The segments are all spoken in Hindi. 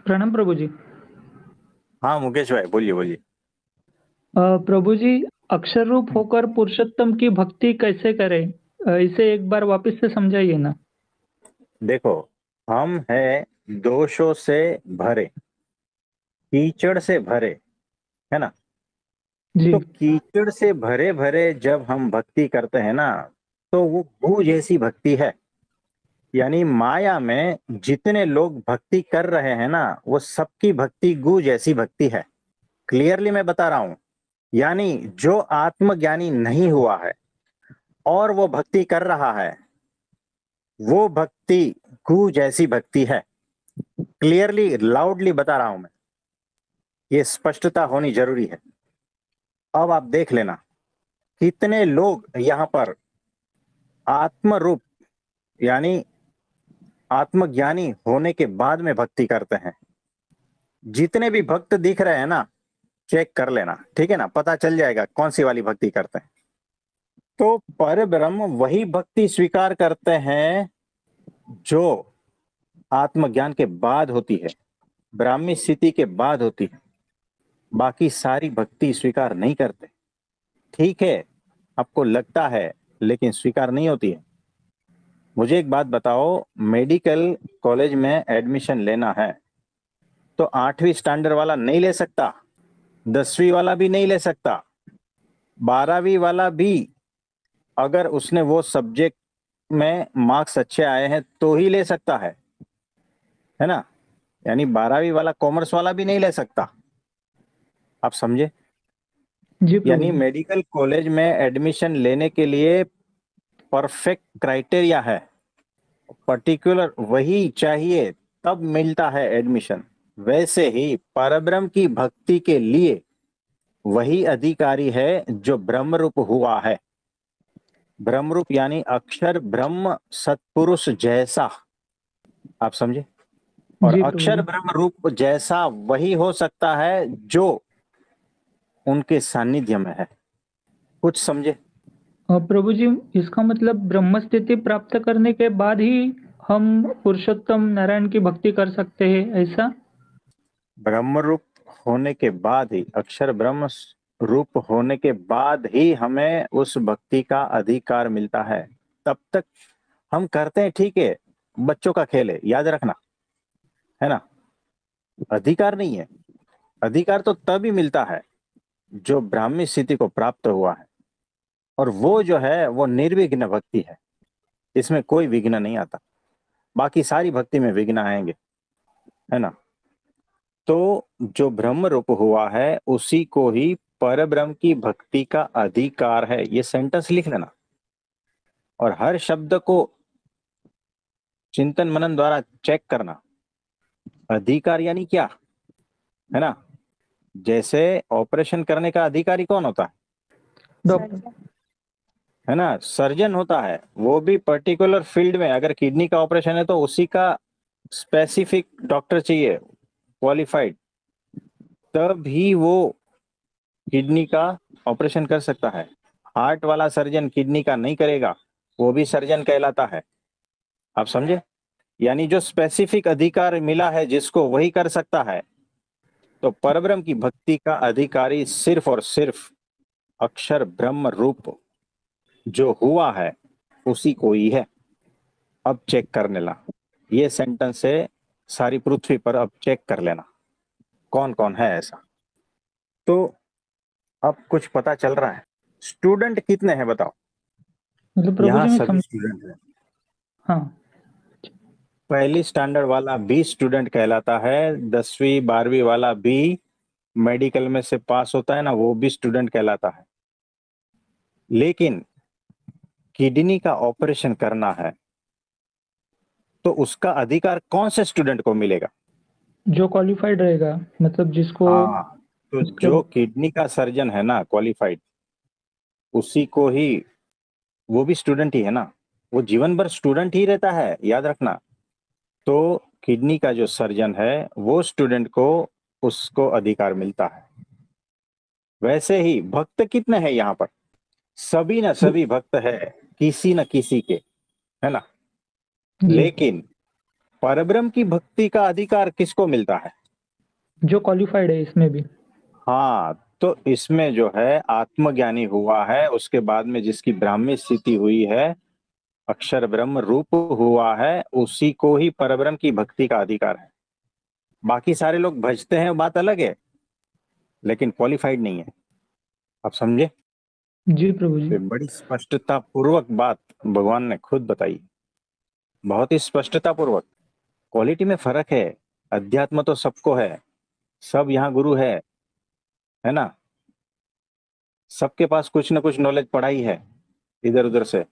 प्रणाम प्रभु जी। हाँ मुकेश भाई, बोलिए बोलिए। प्रभु जी, अक्षर रूप होकर पुरुषोत्तम की भक्ति कैसे करें? इसे एक बार वापस से समझाइए ना। देखो, हम है दोषों से भरे, कीचड़ से भरे, है ना। जी। तो कीचड़ से भरे भरे जब हम भक्ति करते हैं ना, तो वो गू जैसी भक्ति है। यानी माया में जितने लोग भक्ति कर रहे हैं ना, वो सबकी भक्ति गू जैसी भक्ति है। क्लियरली मैं बता रहा हूं। यानी जो आत्मज्ञानी नहीं हुआ है और वो भक्ति कर रहा है, वो भक्ति गू जैसी भक्ति है। क्लियरली लाउडली बता रहा हूं मैं। ये स्पष्टता होनी जरूरी है। अब आप देख लेना, कितने लोग यहां पर आत्म रूप, यानी आत्मज्ञानी होने के बाद में भक्ति करते हैं। जितने भी भक्त दिख रहे हैं ना, चेक कर लेना, ठीक है ना, पता चल जाएगा कौन सी वाली भक्ति करते हैं। तो पर ब्रह्म वही भक्ति स्वीकार करते हैं जो आत्मज्ञान के बाद होती है, ब्राह्मी स्थिति के बाद होती है। बाकी सारी भक्ति स्वीकार नहीं करते। ठीक है, आपको लगता है, लेकिन स्वीकार नहीं होती है। मुझे एक बात बताओ, मेडिकल कॉलेज में एडमिशन लेना है तो 8वीं स्टैंडर्ड वाला नहीं ले सकता, 10वीं वाला भी नहीं ले सकता, 12वीं वाला भी अगर उसने वो सब्जेक्ट में मार्क्स अच्छे आए हैं तो ही ले सकता है ना। यानी 12वीं वाला कॉमर्स वाला भी नहीं ले सकता। आप समझे? जी प्रभु यानी जी। मेडिकल कॉलेज में एडमिशन लेने के लिए परफेक्ट क्राइटेरिया है, पर्टिकुलर वही चाहिए, तब मिलता है एडमिशन। वैसे ही परब्रह्म की भक्ति के लिए वही अधिकारी है जो ब्रह्म रूप हुआ है। ब्रह्म रूप यानी अक्षर ब्रह्म सत्पुरुष जैसा। आप समझे? और जी प्रभु अक्षर जी। ब्रह्म रूप जैसा वही हो सकता है जो उनके सानिध्य में है। कुछ समझे? प्रभु जी, इसका मतलब ब्रह्म स्थिति प्राप्त करने के बाद ही हम पुरुषोत्तम नारायण की भक्ति कर सकते हैं, ऐसा? ब्रह्म रूप होने के बाद ही, अक्षर ब्रह्म रूप होने के बाद ही हमें उस भक्ति का अधिकार मिलता है। तब तक हम करते हैं, ठीक है, बच्चों का खेल है, याद रखना, है ना। अधिकार नहीं है। अधिकार तो तभी मिलता है जो ब्राह्मी स्थिति को प्राप्त हुआ है, और वो जो है वो निर्विघ्न भक्ति है। इसमें कोई विघ्न नहीं आता। बाकी सारी भक्ति में विघ्न आएंगे, है ना। तो जो ब्रह्म रूप हुआ है उसी को ही पर ब्रह्म की भक्ति का अधिकार है। ये सेंटेंस लिख लेना, और हर शब्द को चिंतन मनन द्वारा चेक करना। अधिकार यानी क्या, है ना। जैसे ऑपरेशन करने का अधिकारी कौन होता डॉक्टर। है ना, सर्जन होता है। वो भी पर्टिकुलर फील्ड में, अगर किडनी का ऑपरेशन है तो उसी का स्पेसिफिक डॉक्टर चाहिए, क्वालिफाइड, तब ही वो किडनी का ऑपरेशन कर सकता है। हार्ट वाला सर्जन किडनी का नहीं करेगा, वो भी सर्जन कहलाता है। आप समझे? यानी जो स्पेसिफिक अधिकार मिला है जिसको, वही कर सकता है। तो परब्रह्म की भक्ति का अधिकारी सिर्फ और सिर्फ अक्षर ब्रह्म रूप जो हुआ है उसी को ही है। अब चेक करने ला, ये सेंटेंस है सारी पृथ्वी पर, अब चेक कर लेना कौन कौन है ऐसा। तो अब कुछ पता चल रहा है। स्टूडेंट कितने हैं बताओ? मतलब प्रभु यहाँ जी, मैं सभी समझ। स्टूडेंट हैं। हाँ। पहली स्टैंडर्ड वाला भी स्टूडेंट कहलाता है, 10वीं 12वीं वाला भी मेडिकल में से पास होता है ना, वो भी स्टूडेंट कहलाता है। लेकिन किडनी का ऑपरेशन करना है तो उसका अधिकार कौन से स्टूडेंट को मिलेगा? जो क्वालिफाइड रहेगा, मतलब जिसको। हाँ, तो उसके। जो किडनी का सर्जन है ना, क्वालिफाइड, उसी को ही, वो भी स्टूडेंट ही है ना। वो जीवन भर स्टूडेंट ही रहता है, याद रखना। तो किडनी का जो सर्जन है वो स्टूडेंट को, उसको अधिकार मिलता है। वैसे ही भक्त कितने हैं यहाँ पर? सभी ना सभी भक्त है, किसी न किसी के, है ना। जी। लेकिन परब्रह्म की भक्ति का अधिकार किसको मिलता है? जो क्वालिफाइड है इसमें भी। हाँ, तो इसमें जो है आत्मज्ञानी हुआ है, उसके बाद में जिसकी ब्राह्मी स्थिति हुई है, अक्षर ब्रह्म रूप हुआ है, उसी को ही परब्रह्म की भक्ति का अधिकार है। बाकी सारे लोग भजते हैं, बात अलग है, लेकिन क्वालिफाइड नहीं है। आप समझे? जी प्रभु जी। तो बड़ी स्पष्टता पूर्वक बात भगवान ने खुद बताई, बहुत ही स्पष्टता पूर्वक। क्वालिटी में फर्क है। अध्यात्म तो सबको है, सब यहाँ गुरु है ना। सबके पास कुछ ना कुछ नॉलेज पढ़ा ही है इधर उधर से।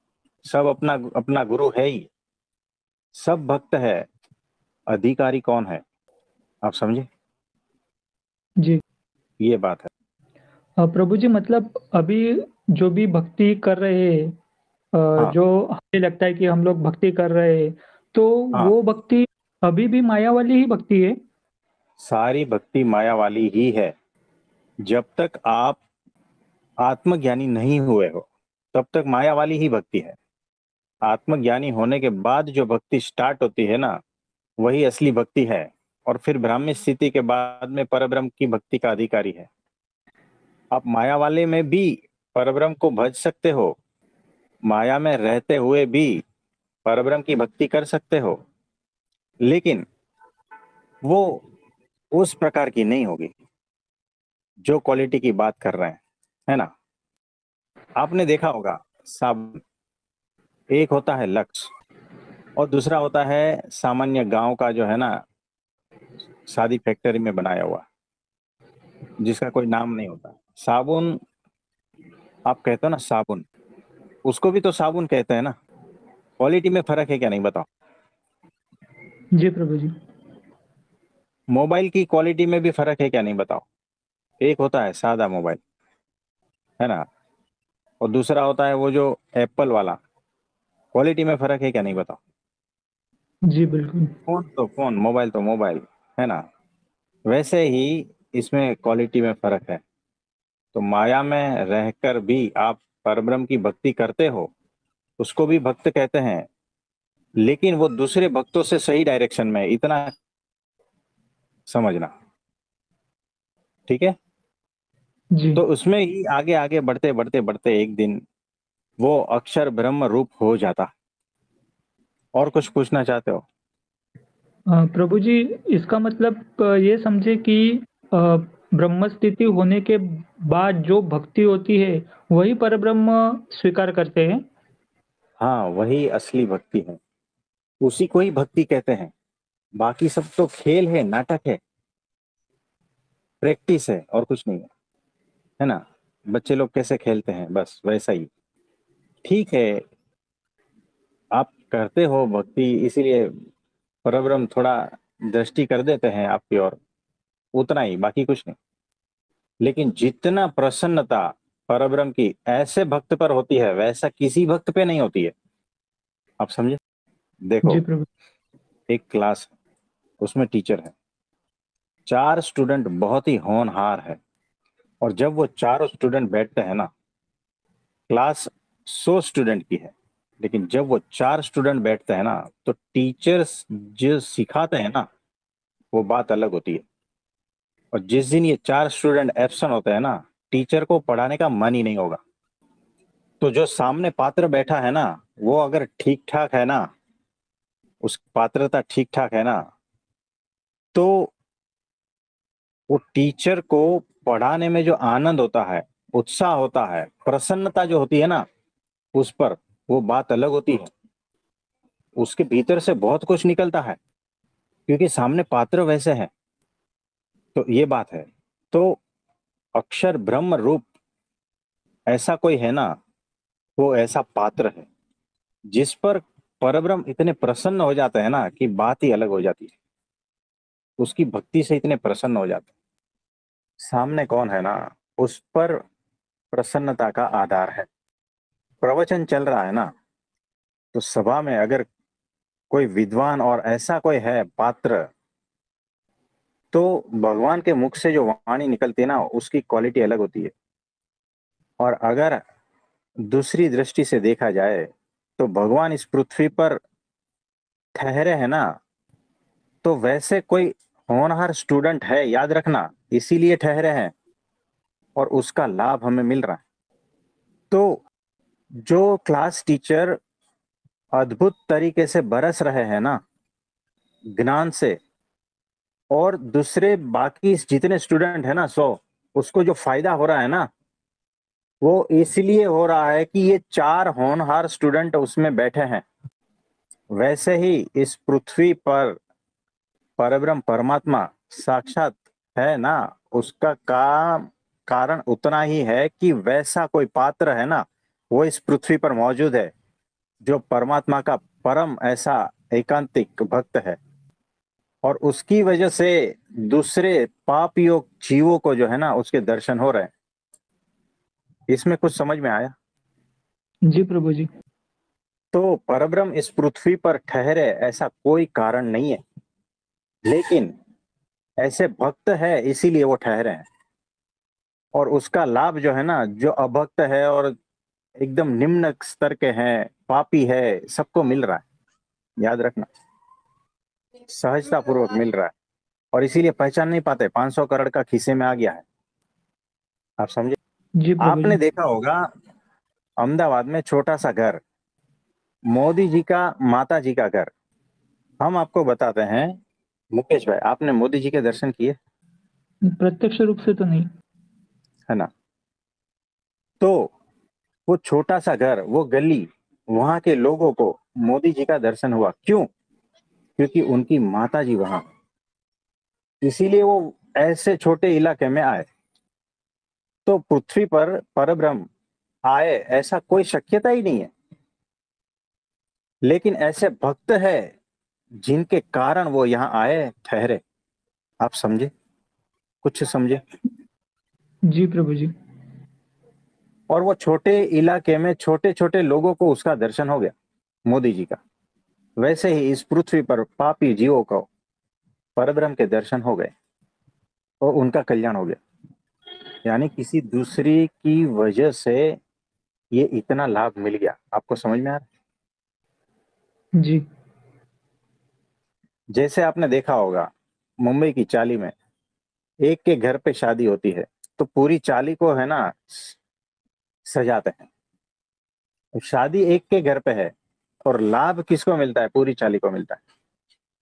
सब अपना अपना गुरु है ही, सब भक्त है। अधिकारी कौन है? आप समझे? जी। ये बात है। प्रभु जी मतलब अभी जो भी भक्ति कर रहे हैं, हाँ जो हमें लगता है कि हम लोग भक्ति कर रहे हैं, तो हाँ, वो भक्ति अभी भी माया वाली ही भक्ति है। सारी भक्ति माया वाली ही है। जब तक आप आत्मज्ञानी नहीं हुए हो, तब तक माया वाली ही भक्ति है। आत्मज्ञानी होने के बाद जो भक्ति स्टार्ट होती है ना, वही असली भक्ति है। और फिर ब्राह्मी स्थिति के बाद में परब्रह्म की भक्ति का अधिकारी है। आप माया वाले में भी परब्रह्म को भज सकते हो, माया में रहते हुए भी परब्रह्म की भक्ति कर सकते हो, लेकिन वो उस प्रकार की नहीं होगी जो क्वालिटी की बात कर रहे हैं, है ना। आपने देखा होगा, साबुन एक होता है लक्स, और दूसरा होता है सामान्य गांव का जो है ना, शादी फैक्ट्री में बनाया हुआ, जिसका कोई नाम नहीं होता। साबुन, आप कहते हो ना साबुन, उसको भी तो साबुन कहते हैं ना। क्वालिटी में फर्क है क्या, नहीं बताओ? जी प्रभु जी। मोबाइल की क्वालिटी में भी फर्क है क्या, नहीं बताओ? एक होता है सादा मोबाइल, है ना, और दूसरा होता है वो जो एप्पल वाला। क्वालिटी में फर्क है क्या, नहीं बताओ? जी बिल्कुल। फोन तो फोन, मोबाइल तो मोबाइल, है ना। वैसे ही इसमें क्वालिटी में फर्क है। तो माया में रहकर भी आप परब्रह्म की भक्ति करते हो, उसको भी भक्त कहते हैं, लेकिन वो दूसरे भक्तों से सही डायरेक्शन में है, इतना समझना। ठीक है? जी। तो उसमें ही आगे आगे बढ़ते बढ़ते बढ़ते एक दिन वो अक्षर ब्रह्म रूप हो जाता। और कुछ पूछना चाहते हो? प्रभु जी इसका मतलब ये समझे कि अ, ब्रह्म स्थिति होने के बाद जो भक्ति होती है, वही परब्रह्म स्वीकार करते हैं? हाँ, वही असली भक्ति है, उसी को ही भक्ति कहते हैं। बाकी सब तो खेल है, नाटक है, प्रैक्टिस है, और कुछ नहीं है ना। बच्चे लोग कैसे खेलते हैं, बस वैसा ही। ठीक है, आप करते हो भक्ति, इसीलिए परब्रह्म थोड़ा दृष्टि कर देते हैं आपकी ओर, उतना ही, बाकी कुछ नहीं। लेकिन जितना प्रसन्नता परब्रह्म की ऐसे भक्त पर होती है, वैसा किसी भक्त पे नहीं होती है। आप समझे? देखो, जी प्रभु। एक क्लास है, उसमें टीचर है, चार स्टूडेंट बहुत ही होनहार है, और जब वो चारों स्टूडेंट बैठते हैं ना, क्लास 100 स्टूडेंट की है, लेकिन जब वो चार स्टूडेंट बैठते हैं ना, तो टीचर्स जो सिखाते हैं ना, वो बात अलग होती है। और जिस दिन ये चार स्टूडेंट एब्सेंट होते हैं ना, टीचर को पढ़ाने का मन ही नहीं होगा। तो जो सामने पात्र बैठा है ना, वो अगर ठीक ठाक है ना, उस पात्रता ठीक ठाक है ना, तो वो टीचर को पढ़ाने में जो आनंद होता है, उत्साह होता है, प्रसन्नता जो होती है ना, उस पर वो बात अलग होती है। उसके भीतर से बहुत कुछ निकलता है, क्योंकि सामने पात्र वैसे हैं। तो ये बात है। तो अक्षर ब्रह्म रूप ऐसा कोई है ना, वो ऐसा पात्र है जिस पर परब्रह्म इतने प्रसन्न हो जाते हैं ना, कि बात ही अलग हो जाती है। उसकी भक्ति से इतने प्रसन्न हो जाते हैं। सामने कौन है ना, उस पर प्रसन्नता का आधार है। प्रवचन चल रहा है ना, तो सभा में अगर कोई विद्वान और ऐसा कोई है पात्र, तो भगवान के मुख से जो वाणी निकलती है ना, उसकी क्वालिटी अलग होती है। और अगर दूसरी दृष्टि से देखा जाए, तो भगवान इस पृथ्वी पर ठहरे हैं ना, तो वैसे कोई होनहार स्टूडेंट है, याद रखना, इसीलिए ठहरे हैं और उसका लाभ हमें मिल रहा है। तो जो क्लास टीचर अद्भुत तरीके से बरस रहे हैं ना ज्ञान से, और दूसरे बाकी जितने स्टूडेंट है ना 100, उसको जो फायदा हो रहा है ना, वो इसलिए हो रहा है कि ये 4 होनहार स्टूडेंट उसमें बैठे हैं। वैसे ही इस पृथ्वी पर परब्रह्म परमात्मा साक्षात है ना, उसका काम कारण उतना ही है कि वैसा कोई पात्र है ना, वो इस पृथ्वी पर मौजूद है जो परमात्मा का परम ऐसा एकांतिक भक्त है, और उसकी वजह से दूसरे पापियों जीवों को जो है ना उसके दर्शन हो रहे हैं। इसमें कुछ समझ में आया? जी प्रभु जी। तो परब्रह्म इस पृथ्वी पर ठहरे ऐसा कोई कारण नहीं है, लेकिन ऐसे भक्त है इसीलिए वो ठहरे हैं, और उसका लाभ जो है ना, जो अभक्त है और एकदम निम्न स्तर के हैं, पापी है, सबको मिल रहा है। याद रखना, सहजता पूर्वक मिल रहा है, और इसीलिए पहचान नहीं पाते 500 करोड़ का खीसे में आ गया है। आप समझे? जी प्रभु आपने जी। देखा होगा अहमदाबाद में छोटा सा घर, मोदी जी का माता जी का घर। हम आपको बताते हैं, मुकेश भाई, आपने मोदी जी के दर्शन किए? प्रत्यक्ष रूप से तो नहीं। है ना? तो वो छोटा सा घर, वो गली, वहां के लोगों को मोदी जी का दर्शन हुआ। क्यों? क्योंकि उनकी माता जी वहां, इसीलिए वो ऐसे छोटे इलाके में आए। तो पृथ्वी पर परब्रह्म आए ऐसा कोई शक्यता ही नहीं है, लेकिन ऐसे भक्त है जिनके कारण वो यहाँ आए, ठहरे। आप समझे? कुछ समझे? जी प्रभु जी। और वो छोटे इलाके में छोटे छोटे लोगों को उसका दर्शन हो गया, मोदी जी का। वैसे ही इस पृथ्वी पर पापी जीवों को परब्रह्म के दर्शन हो गए और उनका कल्याण हो गया। यानी किसी दूसरी की वजह से ये इतना लाभ मिल गया। आपको समझ में आ रहा है? जी। जैसे आपने देखा होगा मुंबई की चाली में एक के घर पे शादी होती है, तो पूरी चाली को है ना सजाते हैं। शादी एक के घर पे है, और लाभ किसको मिलता है? पूरी चाली को मिलता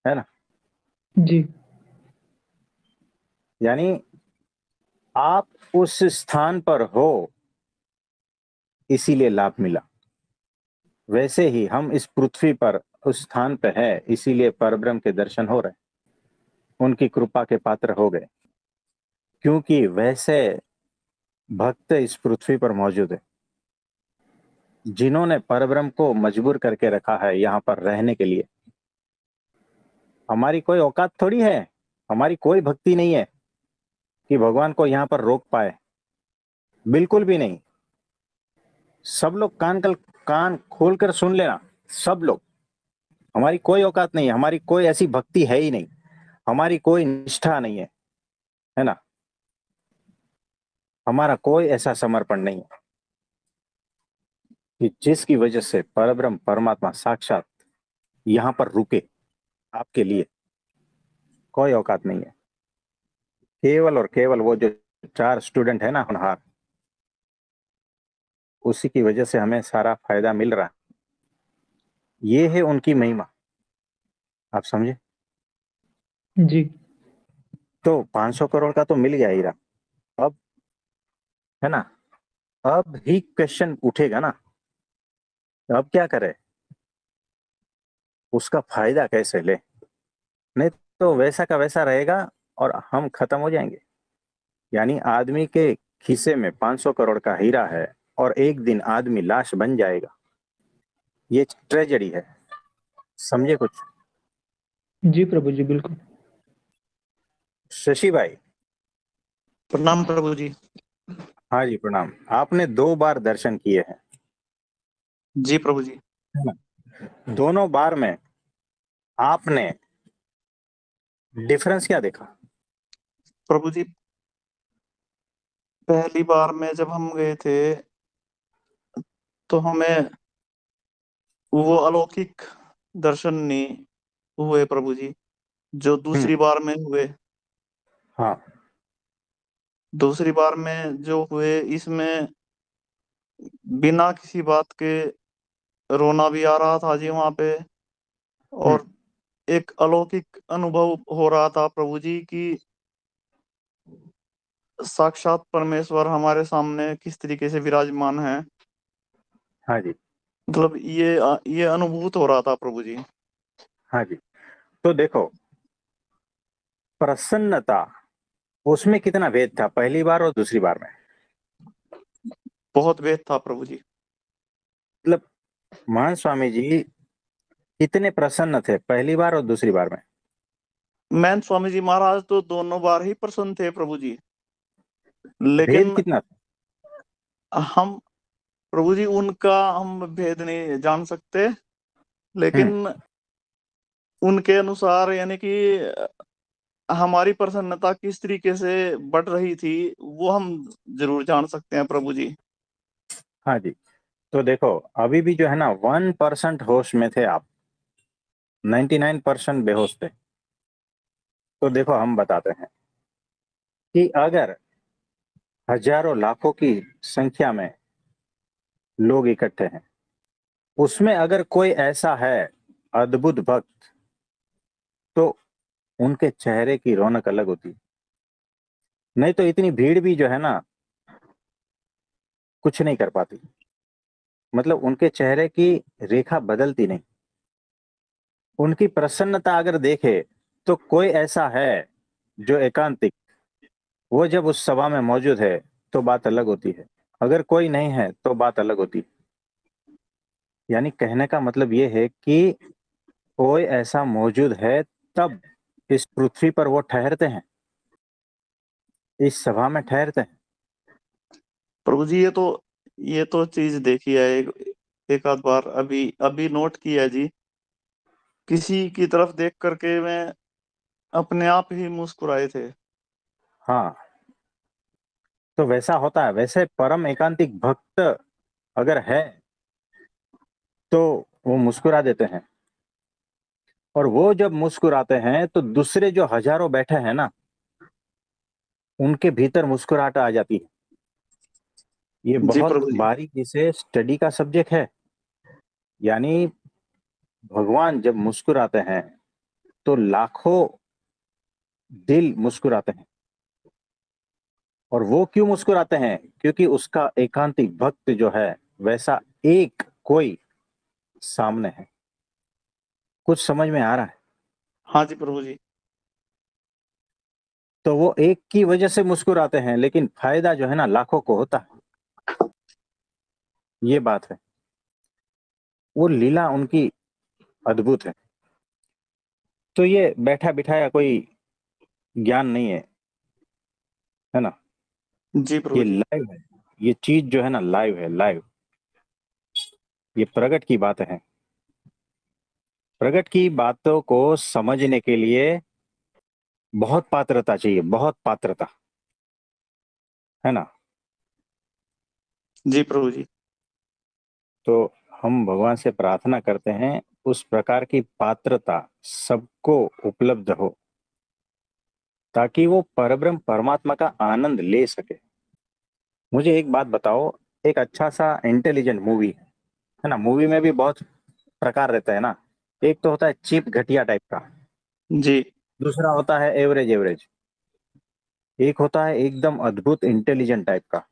है ना? जी। यानी आप उस स्थान पर हो इसीलिए लाभ मिला। वैसे ही हम इस पृथ्वी पर उस स्थान पे है इसीलिए परब्रह्म के दर्शन हो रहे हैं, उनकी कृपा के पात्र हो गए, क्योंकि वैसे भक्त इस पृथ्वी पर मौजूद है जिन्होंने परब्रह्म को मजबूर करके रखा है यहाँ पर रहने के लिए। हमारी कोई औकात थोड़ी है, हमारी कोई भक्ति नहीं है कि भगवान को यहाँ पर रोक पाए, बिल्कुल भी नहीं। सब लोग कान खोल कर सुन लेना, सब लोग। हमारी कोई औकात नहीं है, हमारी कोई ऐसी भक्ति है ही नहीं, हमारी कोई निष्ठा नहीं है ना? हमारा कोई ऐसा समर्पण नहीं है कि जिसकी वजह से परब्रह्म परमात्मा साक्षात यहाँ पर रुके आपके लिए। कोई औकात नहीं है, केवल और केवल वो जो 4 स्टूडेंट है ना होनहार, उसी की वजह से हमें सारा फायदा मिल रहा है। ये है उनकी महिमा। आप समझे? जी। तो 500 करोड़ का तो मिल गया हीरा। अब है ना, अब ही क्वेश्चन उठेगा ना, अब क्या करे, उसका फायदा कैसे ले? नहीं तो वैसा का वैसा रहेगा और हम खत्म हो जाएंगे। यानी आदमी के खीसे में 500 करोड़ का हीरा है और एक दिन आदमी लाश बन जाएगा। ये ट्रेजेडी है। समझे कुछ? जी प्रभु जी, बिल्कुल। शशि भाई। प्रणाम प्रभु जी। हाँ जी, प्रणाम। आपने 2 बार दर्शन किए हैं, जी प्रभु जी। है ना? दोनों बार में आपने डिफरेंस क्या देखा? प्रभु जी, पहली बार में जब हम गए थे तो हमें वो अलौकिक दर्शन नहीं हुए प्रभु जी। जो दूसरी बार में हुए, हाँ दूसरी बार में जो हुए, इसमें बिना किसी बात के रोना भी आ रहा था जी वहां पे, हम्म, और एक अलौकिक अनुभव हो रहा था प्रभु जी की साक्षात परमेश्वर हमारे सामने किस तरीके से विराजमान है। हाँ जी, मतलब ये अनुभूत हो रहा था प्रभु जी। हाँ जी। तो देखो, प्रसन्नता, उसमें कितना भेद था पहली बार और दूसरी बार में। बहुत वेद था प्रभु जी। मतलब महान स्वामी जी कितने प्रसन्न थे पहली बार और दूसरी बार में। मैन स्वामी जी महाराज तो दोनों बार ही प्रसन्न थे प्रभु जी, भेद लेकिन कितना था। हम प्रभु जी उनका हम भेद नहीं जान सकते, हम्म, लेकिन उनके अनुसार यानी कि हमारी प्रसन्नता किस तरीके से बढ़ रही थी वो हम जरूर जान सकते हैं प्रभु जी। हाँ जी। तो देखो, अभी भी जो है ना 1% होश में थे आप, 99% बेहोश थे। तो देखो हम बताते हैं कि अगर हजारों लाखों की संख्या में लोग इकट्ठे हैं, उसमें अगर कोई ऐसा है अद्भुत भक्त, तो उनके चेहरे की रौनक अलग होती है। नहीं तो इतनी भीड़ भी जो है ना कुछ नहीं कर पाती। मतलब उनके चेहरे की रेखा बदलती नहीं। उनकी प्रसन्नता अगर देखे तो कोई ऐसा है जो एकांतिक, वो जब उस सभा में मौजूद है तो बात अलग होती है, अगर कोई नहीं है तो बात अलग होती है। यानी कहने का मतलब ये है कि कोई ऐसा मौजूद है तब इस पृथ्वी पर वो ठहरते हैं, इस सभा में ठहरते हैं। प्रभु जी ये तो चीज देखी है, एक आध बार अभी अभी नोट की है जी। किसी की तरफ देख करके मैं अपने आप ही मुस्कुराए थे। हाँ, तो वैसा होता है। वैसे परम एकांतिक भक्त अगर है तो वो मुस्कुरा देते हैं, और वो जब मुस्कुराते हैं तो दूसरे जो हजारों बैठे हैं ना, उनके भीतर मुस्कुराहट आ जाती है। ये जी बहुत प्रभु जी। बारीकी से स्टडी का सब्जेक्ट है। यानी भगवान जब मुस्कुराते हैं तो लाखों दिल मुस्कुराते हैं। और वो क्यों मुस्कुराते हैं? क्योंकि उसका एकांतिक भक्त जो है वैसा एक कोई सामने है। कुछ समझ में आ रहा है? हाँ जी प्रभु जी। तो वो एक की वजह से मुस्कुराते हैं, लेकिन फायदा जो है ना लाखों को होता है। ये बात है। वो लीला उनकी अद्भुत है। तो ये बैठा बिठाया कोई ज्ञान नहीं है ना। जी ये प्रभु जी। लाइव है। ये चीज जो है ना लाइव है, लाइव। ये प्रगट की बातें हैं। प्रगट की बातों को समझने के लिए बहुत पात्रता चाहिए, बहुत पात्रता, है ना। जी प्रभु जी। तो हम भगवान से प्रार्थना करते हैं उस प्रकार की पात्रता सबको उपलब्ध हो, ताकि वो परब्रह्म परमात्मा का आनंद ले सके। मुझे एक बात बताओ, एक अच्छा सा इंटेलिजेंट मूवी है ना, मूवी में भी बहुत प्रकार रहता है ना। एक तो होता है चीप घटिया टाइप का, जी दूसरा होता है एवरेज एवरेज, एक होता है एकदम अद्भुत इंटेलिजेंट टाइप का।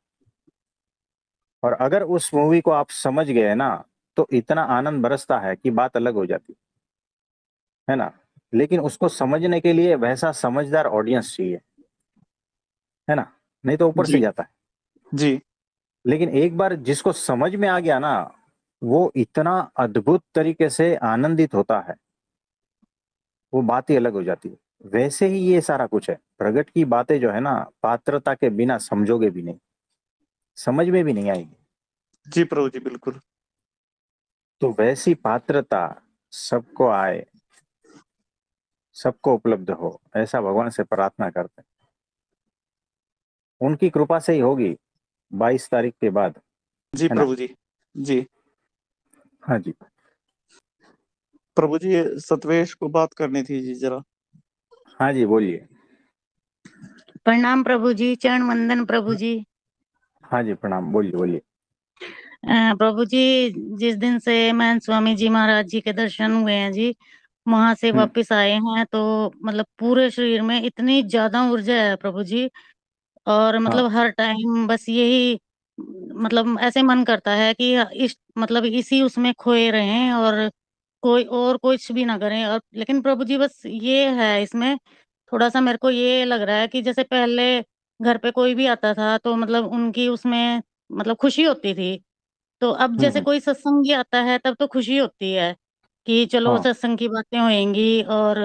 और अगर उस मूवी को आप समझ गए ना, तो इतना आनंद बरसता है कि बात अलग हो जाती है ना। लेकिन उसको समझने के लिए वैसा समझदार ऑडियंस चाहिए, है ना, नहीं तो ऊपर से जी जाता है। जी लेकिन एक बार जिसको समझ में आ गया ना, वो इतना अद्भुत तरीके से आनंदित होता है, वो बात ही अलग हो जाती है। वैसे ही ये सारा कुछ है। प्रगट की बातें जो है ना, पात्रता के बिना समझोगे भी नहीं, समझ में भी नहीं आएगी। जी प्रभु जी बिल्कुल। तो वैसी पात्रता सबको आए, सबको उपलब्ध हो, ऐसा भगवान से प्रार्थना करते हैं। उनकी कृपा से ही होगी 22 तारीख के बाद, जी है ना। प्रभु जी। जी हाँ जी। प्रभु जी, ये सतवेश को बात करनी थी जी जरा। हाँ जी, बोलिए। प्रणाम प्रभु जी, चरण वंदन प्रभु जी। हाँ जी, प्रणाम, बोलिए बोलिए। प्रभु जी, जिस दिन से मैं स्वामी जी महाराज जी के दर्शन हुए हैं जी, वहां से हम्म, वापस आए हैं, तो मतलब पूरे शरीर में इतनी ज्यादा ऊर्जा है प्रभु जी। और हाँ मतलब हर टाइम बस यही, मतलब ऐसे मन करता है कि इस मतलब इसी उसमें खोए रहें और कोई और कुछ भी ना करें। और लेकिन प्रभु जी बस ये है इसमें, थोड़ा सा मेरे को ये लग रहा है कि जैसे पहले घर पे कोई भी आता था तो मतलब उनकी उसमें मतलब खुशी होती थी। तो अब जैसे हम्म, कोई सत्संगी आता है तब तो खुशी होती है कि चलो हाँ सत्संग की बातें होएंगी। और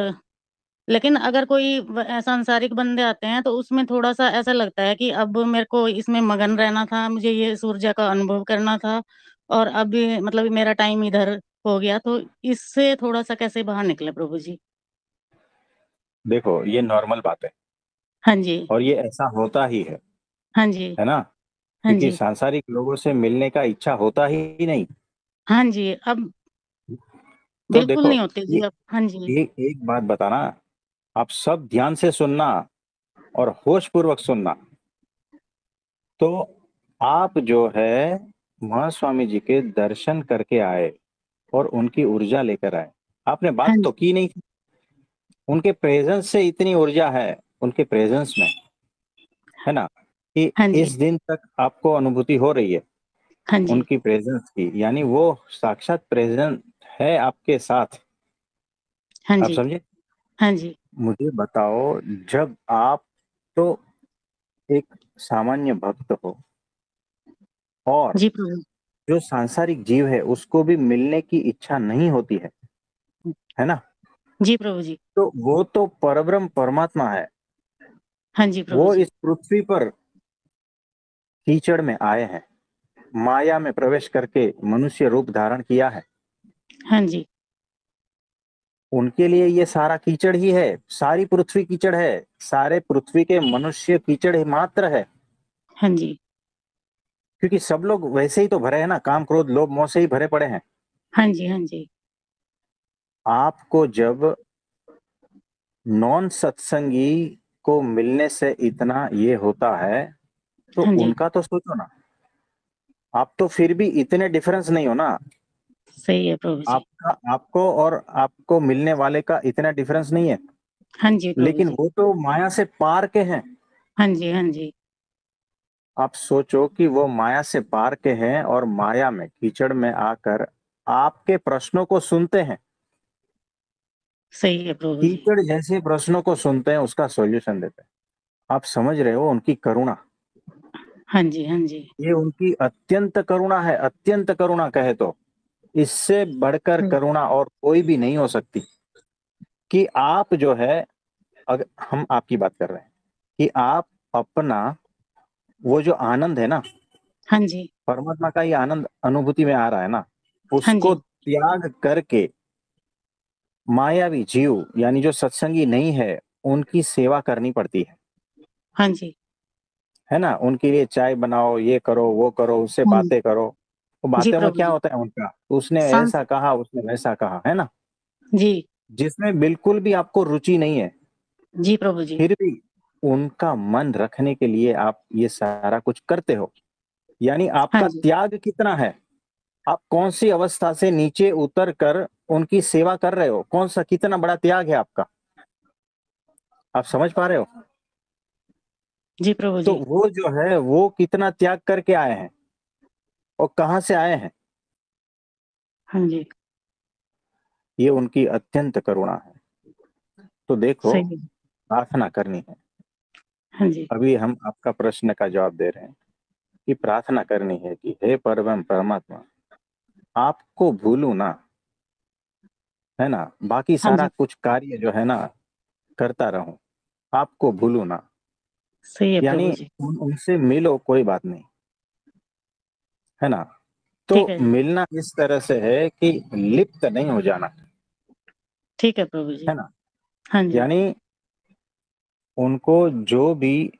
लेकिन अगर कोई सांसारिक बंदे आते हैं तो उसमें थोड़ा सा ऐसा लगता है कि अब मेरे को इसमें मगन रहना था, मुझे ये इस ऊर्जा का अनुभव करना था, और अभी मतलब मेरा टाइम इधर हो गया। तो इससे थोड़ा सा कैसे बाहर निकले प्रभु जी? देखो, ये नॉर्मल बात है हाँ जी। और ये ऐसा होता ही हाँ जी। है ना? हाँ क्योंकि जी। सांसारिक लोगों से मिलने का इच्छा होता ही नहीं। हाँ जी। अब तो बिल्कुल देखो, नहीं होती ये जी अब। हाँ जी। एक एक बात बताना, आप सब ध्यान से सुनना और होश पूर्वक सुनना। तो आप जो है महास्वामी जी के दर्शन करके आए और उनकी ऊर्जा लेकर आए। आपने हाँ बात तो जी। की नहीं। उनके प्रेजेंस से इतनी ऊर्जा है उनके प्रेजेंस में, है ना, कि हाँ जी। इस दिन तक आपको अनुभूति हो रही है हाँ जी। उनकी प्रेजेंस की। यानी वो साक्षात प्रेजेंट है आपके साथ। हाँ आप जी। समझे? हाँ जी। मुझे बताओ, जब आप तो एक सामान्य भक्त हो और जी प्रभु। जो सांसारिक जीव है उसको भी मिलने की इच्छा नहीं होती है ना? जी प्रभु जी। तो वो तो परब्रह्म परमात्मा है। हाँ जी प्रभु वो जी। इस पृथ्वी पर कीचड़ में आए हैं, माया में प्रवेश करके मनुष्य रूप धारण किया है। हाँ जी। उनके लिए ये सारा कीचड़ ही है, सारी पृथ्वी कीचड़ है, सारे पृथ्वी के मनुष्य कीचड़ ही मात्र है। हाँ जी। क्योंकि सब लोग वैसे ही तो भरे हैं ना, काम क्रोध लोभ मोह से ही भरे पड़े हैं। हाँ जी। हाँ जी। आपको जब नॉन सत्संगी को मिलने से इतना ये होता है तो हाँ जी। उनका तो सोचो ना। आप तो फिर भी इतने डिफरेंस नहीं हो ना। सही है प्रभु जी। आपका आपको और आपको मिलने वाले का इतना डिफरेंस नहीं है। हाँ जी प्रभु लेकिन जी। वो तो माया से पार के हैं। हाँ जी। हाँ जी। आप सोचो कि वो माया से पार के हैं और माया में कीचड़ में आकर आपके प्रश्नों को सुनते हैं। सही है प्रभु जी। कीचड़ जैसे प्रश्नों को सुनते हैं, उसका सॉल्यूशन देते हैं। आप समझ रहे हो उनकी करुणा? हाँ जी। हाँ जी। ये उनकी अत्यंत करुणा है, अत्यंत करुणा कहे तो। इससे बढ़कर सही। करुणा और कोई भी नहीं हो सकती। कि आप जो है, अगर हम आपकी बात कर रहे हैं कि आप अपना वो जो आनंद है ना, हाँ जी। परमात्मा का ही आनंद अनुभूति में आ रहा है ना, हाँ उसको जी। त्याग करके मायावी जीव यानी जो सत्संगी नहीं है उनकी सेवा करनी पड़ती हाँ जी। है ना? उनके लिए चाय बनाओ, ये करो वो करो, उससे हाँ बातें करो। तो जी बातें में प्रभु क्या जी। होता है उनका, उसने सांस। ऐसा कहा उसने वैसा कहा, है ना? जी। जिसमें बिल्कुल भी आपको रुचि नहीं है। जी प्रभु जी। फिर भी उनका मन रखने के लिए आप ये सारा कुछ करते हो। यानी हाँ आपका जी। त्याग कितना है। आप कौन सी अवस्था से नीचे उतर कर उनकी सेवा कर रहे हो, कौन सा कितना बड़ा त्याग है आपका। आप समझ पा रहे हो? जी प्रभु तो जी। वो जो है वो कितना त्याग करके आए हैं और कहाँ से आए हैं। हाँ जी। ये उनकी अत्यंत करुणा है। तो देखो, सही है। प्रार्थना करनी है। हाँ जी। अभी हम आपका प्रश्न का जवाब दे रहे हैं कि प्रार्थना करनी है कि हे परम परमात्मा, आपको भूलू ना, है ना, बाकी हाँ सारा जी। कुछ कार्य जो है ना करता रहूं, आपको भूलू ना। सही है यानी प्रभु जी। उनसे मिलो, कोई बात नहीं, है ना? तो ठीक है जी। मिलना इस तरह से है कि लिप्त नहीं हो जाना, ठीक है प्रभु जी। है ना? हाँ जी। यानी उनको जो भी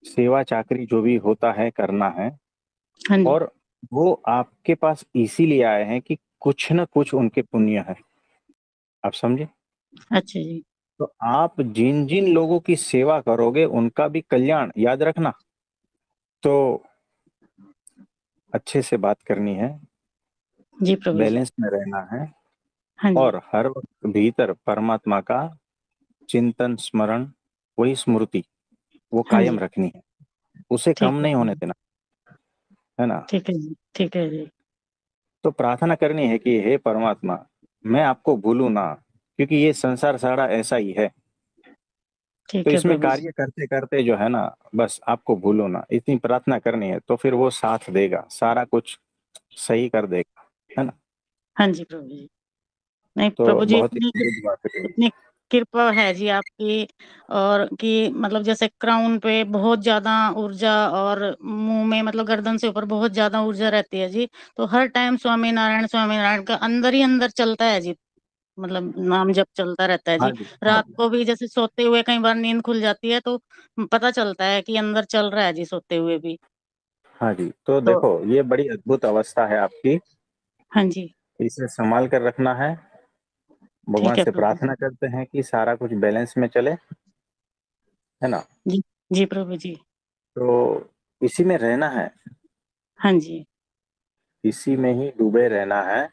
सेवा चाकरी जो भी होता है करना है। हाँ जी। और वो आपके पास इसीलिए आए हैं कि कुछ न कुछ उनके पुण्य है। आप समझे? अच्छा जी। तो आप जिन जिन लोगों की सेवा करोगे उनका भी कल्याण याद रखना। तो अच्छे से बात करनी है, जी प्रभु जी। बैलेंस में रहना है, हाँ जी। और हर वक्त भीतर परमात्मा का चिंतन स्मरण, वही स्मृति वो हाँ कायम जी। रखनी है, उसे कम ठीक है नहीं होने प्रभु। देना, है ना। ठीक है जी। ठीक है जी। तो प्रार्थना करनी है कि हे परमात्मा, मैं आपको भूलूं ना, क्योंकि ये संसार सारा ऐसा ही है। तो ठीक है इसमें प्रभु जी। कार्य करते करते जो है ना, बस आपको भूलो ना, इतनी प्रार्थना करनी है, तो फिर वो साथ देगा, सारा कुछ सही कर देगा, है ना। हाँ जी प्रभु जी। नहीं तो प्रभु जी, बहुत ही इतनी तेज बात है। इतनी कृपा है जी आपकी। और कि मतलब जैसे क्राउन पे बहुत ज्यादा ऊर्जा, और मुंह में मतलब गर्दन से ऊपर बहुत ज्यादा ऊर्जा रहती है जी। तो हर टाइम स्वामी नारायण का अंदर ही अंदर चलता है जी। मतलब नाम जप चलता रहता है हाँ जी। जी, हाँ रात जी, को भी जैसे सोते हुए कई बार नींद खुल जाती है, तो पता चलता है कि अंदर चल रहा है जी सोते हुए भी। हाँ जी। तो तो देखो, ये बड़ी अद्भुत अवस्था है आपकी, हाँ जी। इसे संभाल कर रखना है। भगवान ठीक है से प्रभु जी। प्रार्थना करते हैं कि सारा कुछ बैलेंस में चले, है ना। जी। जी प्रभु जी। तो इसी में रहना है, हाँ जी। इसी में ही डूबे रहना है,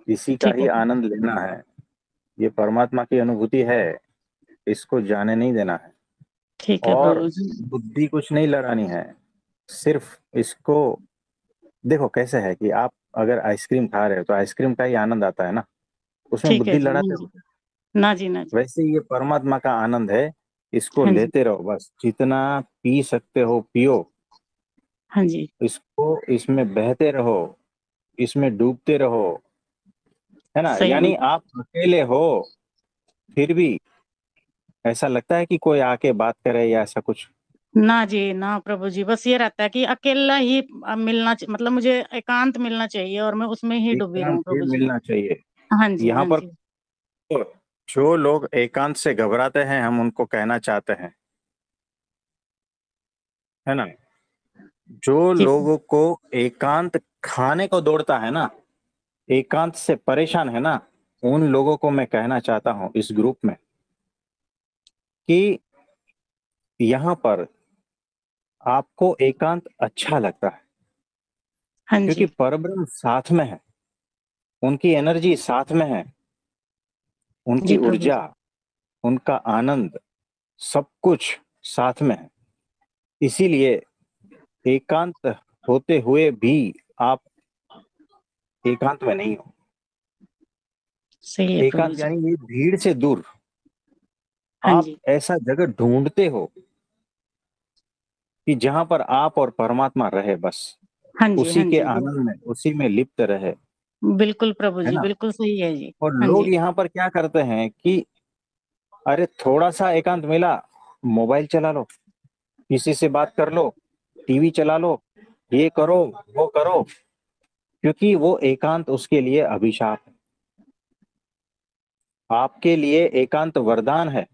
इसी का ठीक ही है प्रभु। आनंद लेना है। ये परमात्मा की अनुभूति है, इसको जाने नहीं देना है। ठीक है और प्रभु जी। बुद्धि कुछ नहीं लड़ानी है, सिर्फ इसको देखो। कैसे है कि आप अगर आइसक्रीम खा रहे हो तो आइसक्रीम का ही आनंद आता है ना, उसमें ठीक है बुद्धि जी। हाँ लड़ाते जी। हो। ना जी, ना जी। वैसे ही ये परमात्मा का आनंद है, इसको हाँ जी। लेते रहो, बस जितना पी सकते हो पियो, हाँ जी। इसको, इसमें बहते रहो, इसमें डूबते रहो, है ना। सही में। यानी आप अकेले हो, फिर भी ऐसा लगता है कि कोई आके बात करे या ऐसा कुछ। ना जी, ना प्रभु जी, बस ये रहता है कि अकेला ही मतलब मुझे एकांत मिलना चाहिए, और मैं उसमें ही डूबी एकांत रहूं ही प्रभु जी। मिलना चाहिए। हाँ जी। यहाँ हाँ पर जी। जो लोग एकांत से घबराते हैं, हम उनको कहना चाहते हैं, है ना। जो जी। लोगों को एकांत खाने को दौड़ता है ना, एकांत से परेशान है ना, उन लोगों को मैं कहना चाहता हूं इस ग्रुप में कि यहाँ पर आपको एकांत अच्छा लगता है, हाँ क्योंकि जी। परब्रह्म साथ में है, उनकी एनर्जी साथ में है, उनकी जी प्रभु ऊर्जा, जी। उनका आनंद, सब कुछ साथ में है। इसीलिए एकांत होते हुए भी आप एकांत में नहीं हो। सही है प्रभु एकांत जी। यानी ये भीड़ से दूर, हाँ आप जी। ऐसा जगह ढूंढते हो कि जहां पर आप और परमात्मा रहे, बस हाँ जी। उसी हाँ के जी। आनंद में, उसी में लिप्त रहे, बिल्कुल प्रभु है जी, ना। बिल्कुल सही है जी। और हाँ लोग जी। यहाँ पर क्या करते हैं कि अरे थोड़ा सा एकांत मिला, मोबाइल चला लो, किसी से बात कर लो, टीवी चला लो, ये करो, वो करो, क्योंकि वो एकांत उसके लिए अभिशाप है। आपके लिए एकांत वरदान है।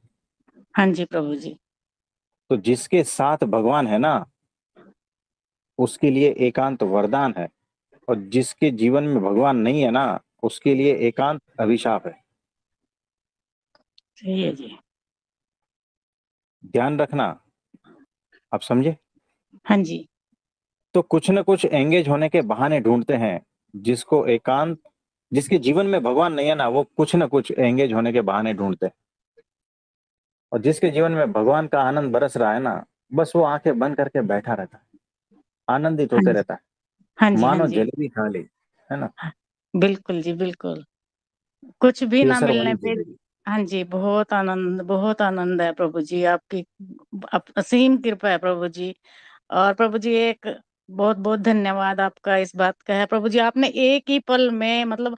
हाँ जी प्रभु जी। तो जिसके साथ भगवान है ना, उसके लिए एकांत वरदान है, और जिसके जीवन में भगवान नहीं है ना, उसके लिए एकांत अभिशाप है। सही है जी। ध्यान रखना, आप समझे। हाँ जी। तो कुछ न कुछ एंगेज होने के बहाने ढूंढते हैं, जिसको एकांत, जिसके जीवन में भगवान नहीं है ना, वो कुछ न कुछ एंगेज होने के बहाने ढूंढते हैं। और जिसके जीवन में भगवान का आनंद बरस रहा है ना, बस वो आंखें बंद करके बैठा रहता है, आनंदित हाँ होते जी। रहता है, हाँ जी। हाँ मानो जी। जलेबी खा ली, है ना। हाँ, बिल्कुल जी, बिल्कुल। कुछ भी ना केसर मिलने वाली पे। जलेबी। हाँ जी, बहुत आनंद है प्रभु जी आपकी। असीम कृपा है प्रभु जी। और प्रभु जी, एक बहुत बहुत धन्यवाद आपका इस बात का है प्रभु जी। आपने एक ही पल में मतलब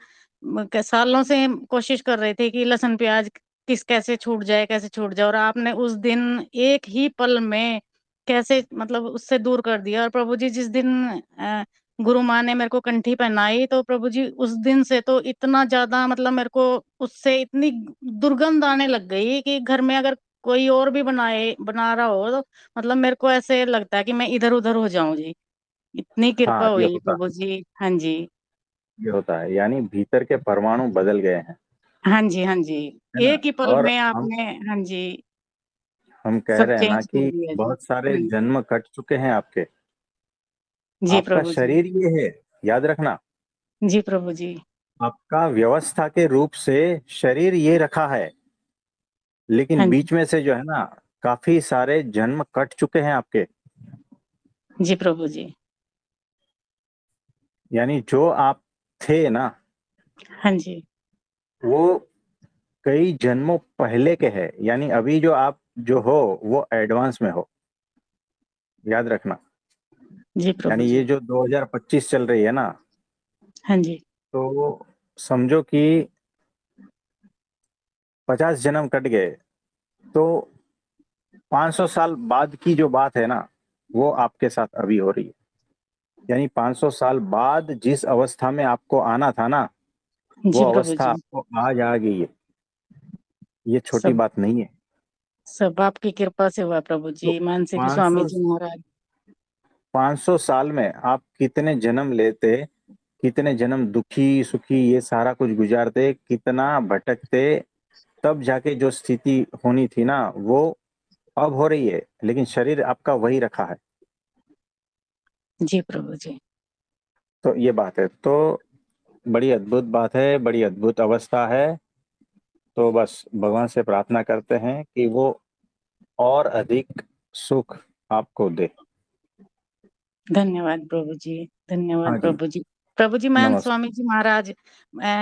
सालों से हम कोशिश कर रहे थे कि लहसुन प्याज कैसे छूट जाए, कैसे छूट जाए, और आपने उस दिन एक ही पल में कैसे मतलब उससे दूर कर दिया। और प्रभु जी, जिस दिन गुरु माँ ने मेरे को कंठी पहनाई, तो प्रभु जी उस दिन से तो इतना ज्यादा मतलब मेरे को उससे इतनी दुर्गंध आने लग गई कि घर में अगर कोई और भी बना रहा हो, तो मतलब मेरे को ऐसे लगता है कि मैं इधर उधर हो जाऊं जी। इतनी कृपा हाँ, हुई प्रभु जी। हाँ जी। ये होता है, यानी भीतर के परमाणु बदल गए हैं। हाँ जी, हाँ जी, है ना। एक ही पल और में आपने, हाँ जी, हम कह सब रहे हैं ना चेंज कर कि दिया जी। बहुत सारे हाँ जी, जन्म कट चुके हैं आपके। जी आपका प्रभु जी, शरीर ये है, याद रखना। जी प्रभु जी, आपका व्यवस्था के रूप से शरीर ये रखा है, लेकिन हाँ जी, बीच में से जो है ना, काफी सारे जन्म कट चुके हैं आपके। जी प्रभु जी, यानी जो आप थे ना, हाँ जी, वो कई जन्मों पहले के हैं। यानी अभी जो आप जो हो, वो एडवांस में हो, याद रखना। जी प्रभु यानी ये जी, जो 2025 चल रही है ना, हाँ जी, तो समझो कि 50 जन्म कट गए, तो 500 साल बाद की जो बात है ना, वो आपके साथ अभी हो रही है। यानी 500 साल बाद जिस अवस्था में आपको आना था ना, वो जी प्रभु अवस्था जी, आपको आज आ गई है। ये छोटी सब बात नहीं है। सब आपकी कृपा से हुआ प्रभु तो जी, मानसिक स्वामी 500 जी महाराज। 500 साल में आप कितने जन्म लेते, कितने जन्म दुखी सुखी ये सारा कुछ गुजारते, कितना भटकते, तब जाके जो स्थिति होनी थी ना, वो अब हो रही है। लेकिन शरीर आपका वही रखा है। जी प्रभु जी, तो ये बात है। तो बड़ी अद्भुत बात है, बड़ी अद्भुत अवस्था है। तो बस भगवान से प्रार्थना करते हैं कि वो और अधिक सुख आपको दे। धन्यवाद प्रभु जी, धन्यवाद हाँ जी। प्रभु जी। प्रभु जी, मैं नमस्ते। स्वामी जी महाराज,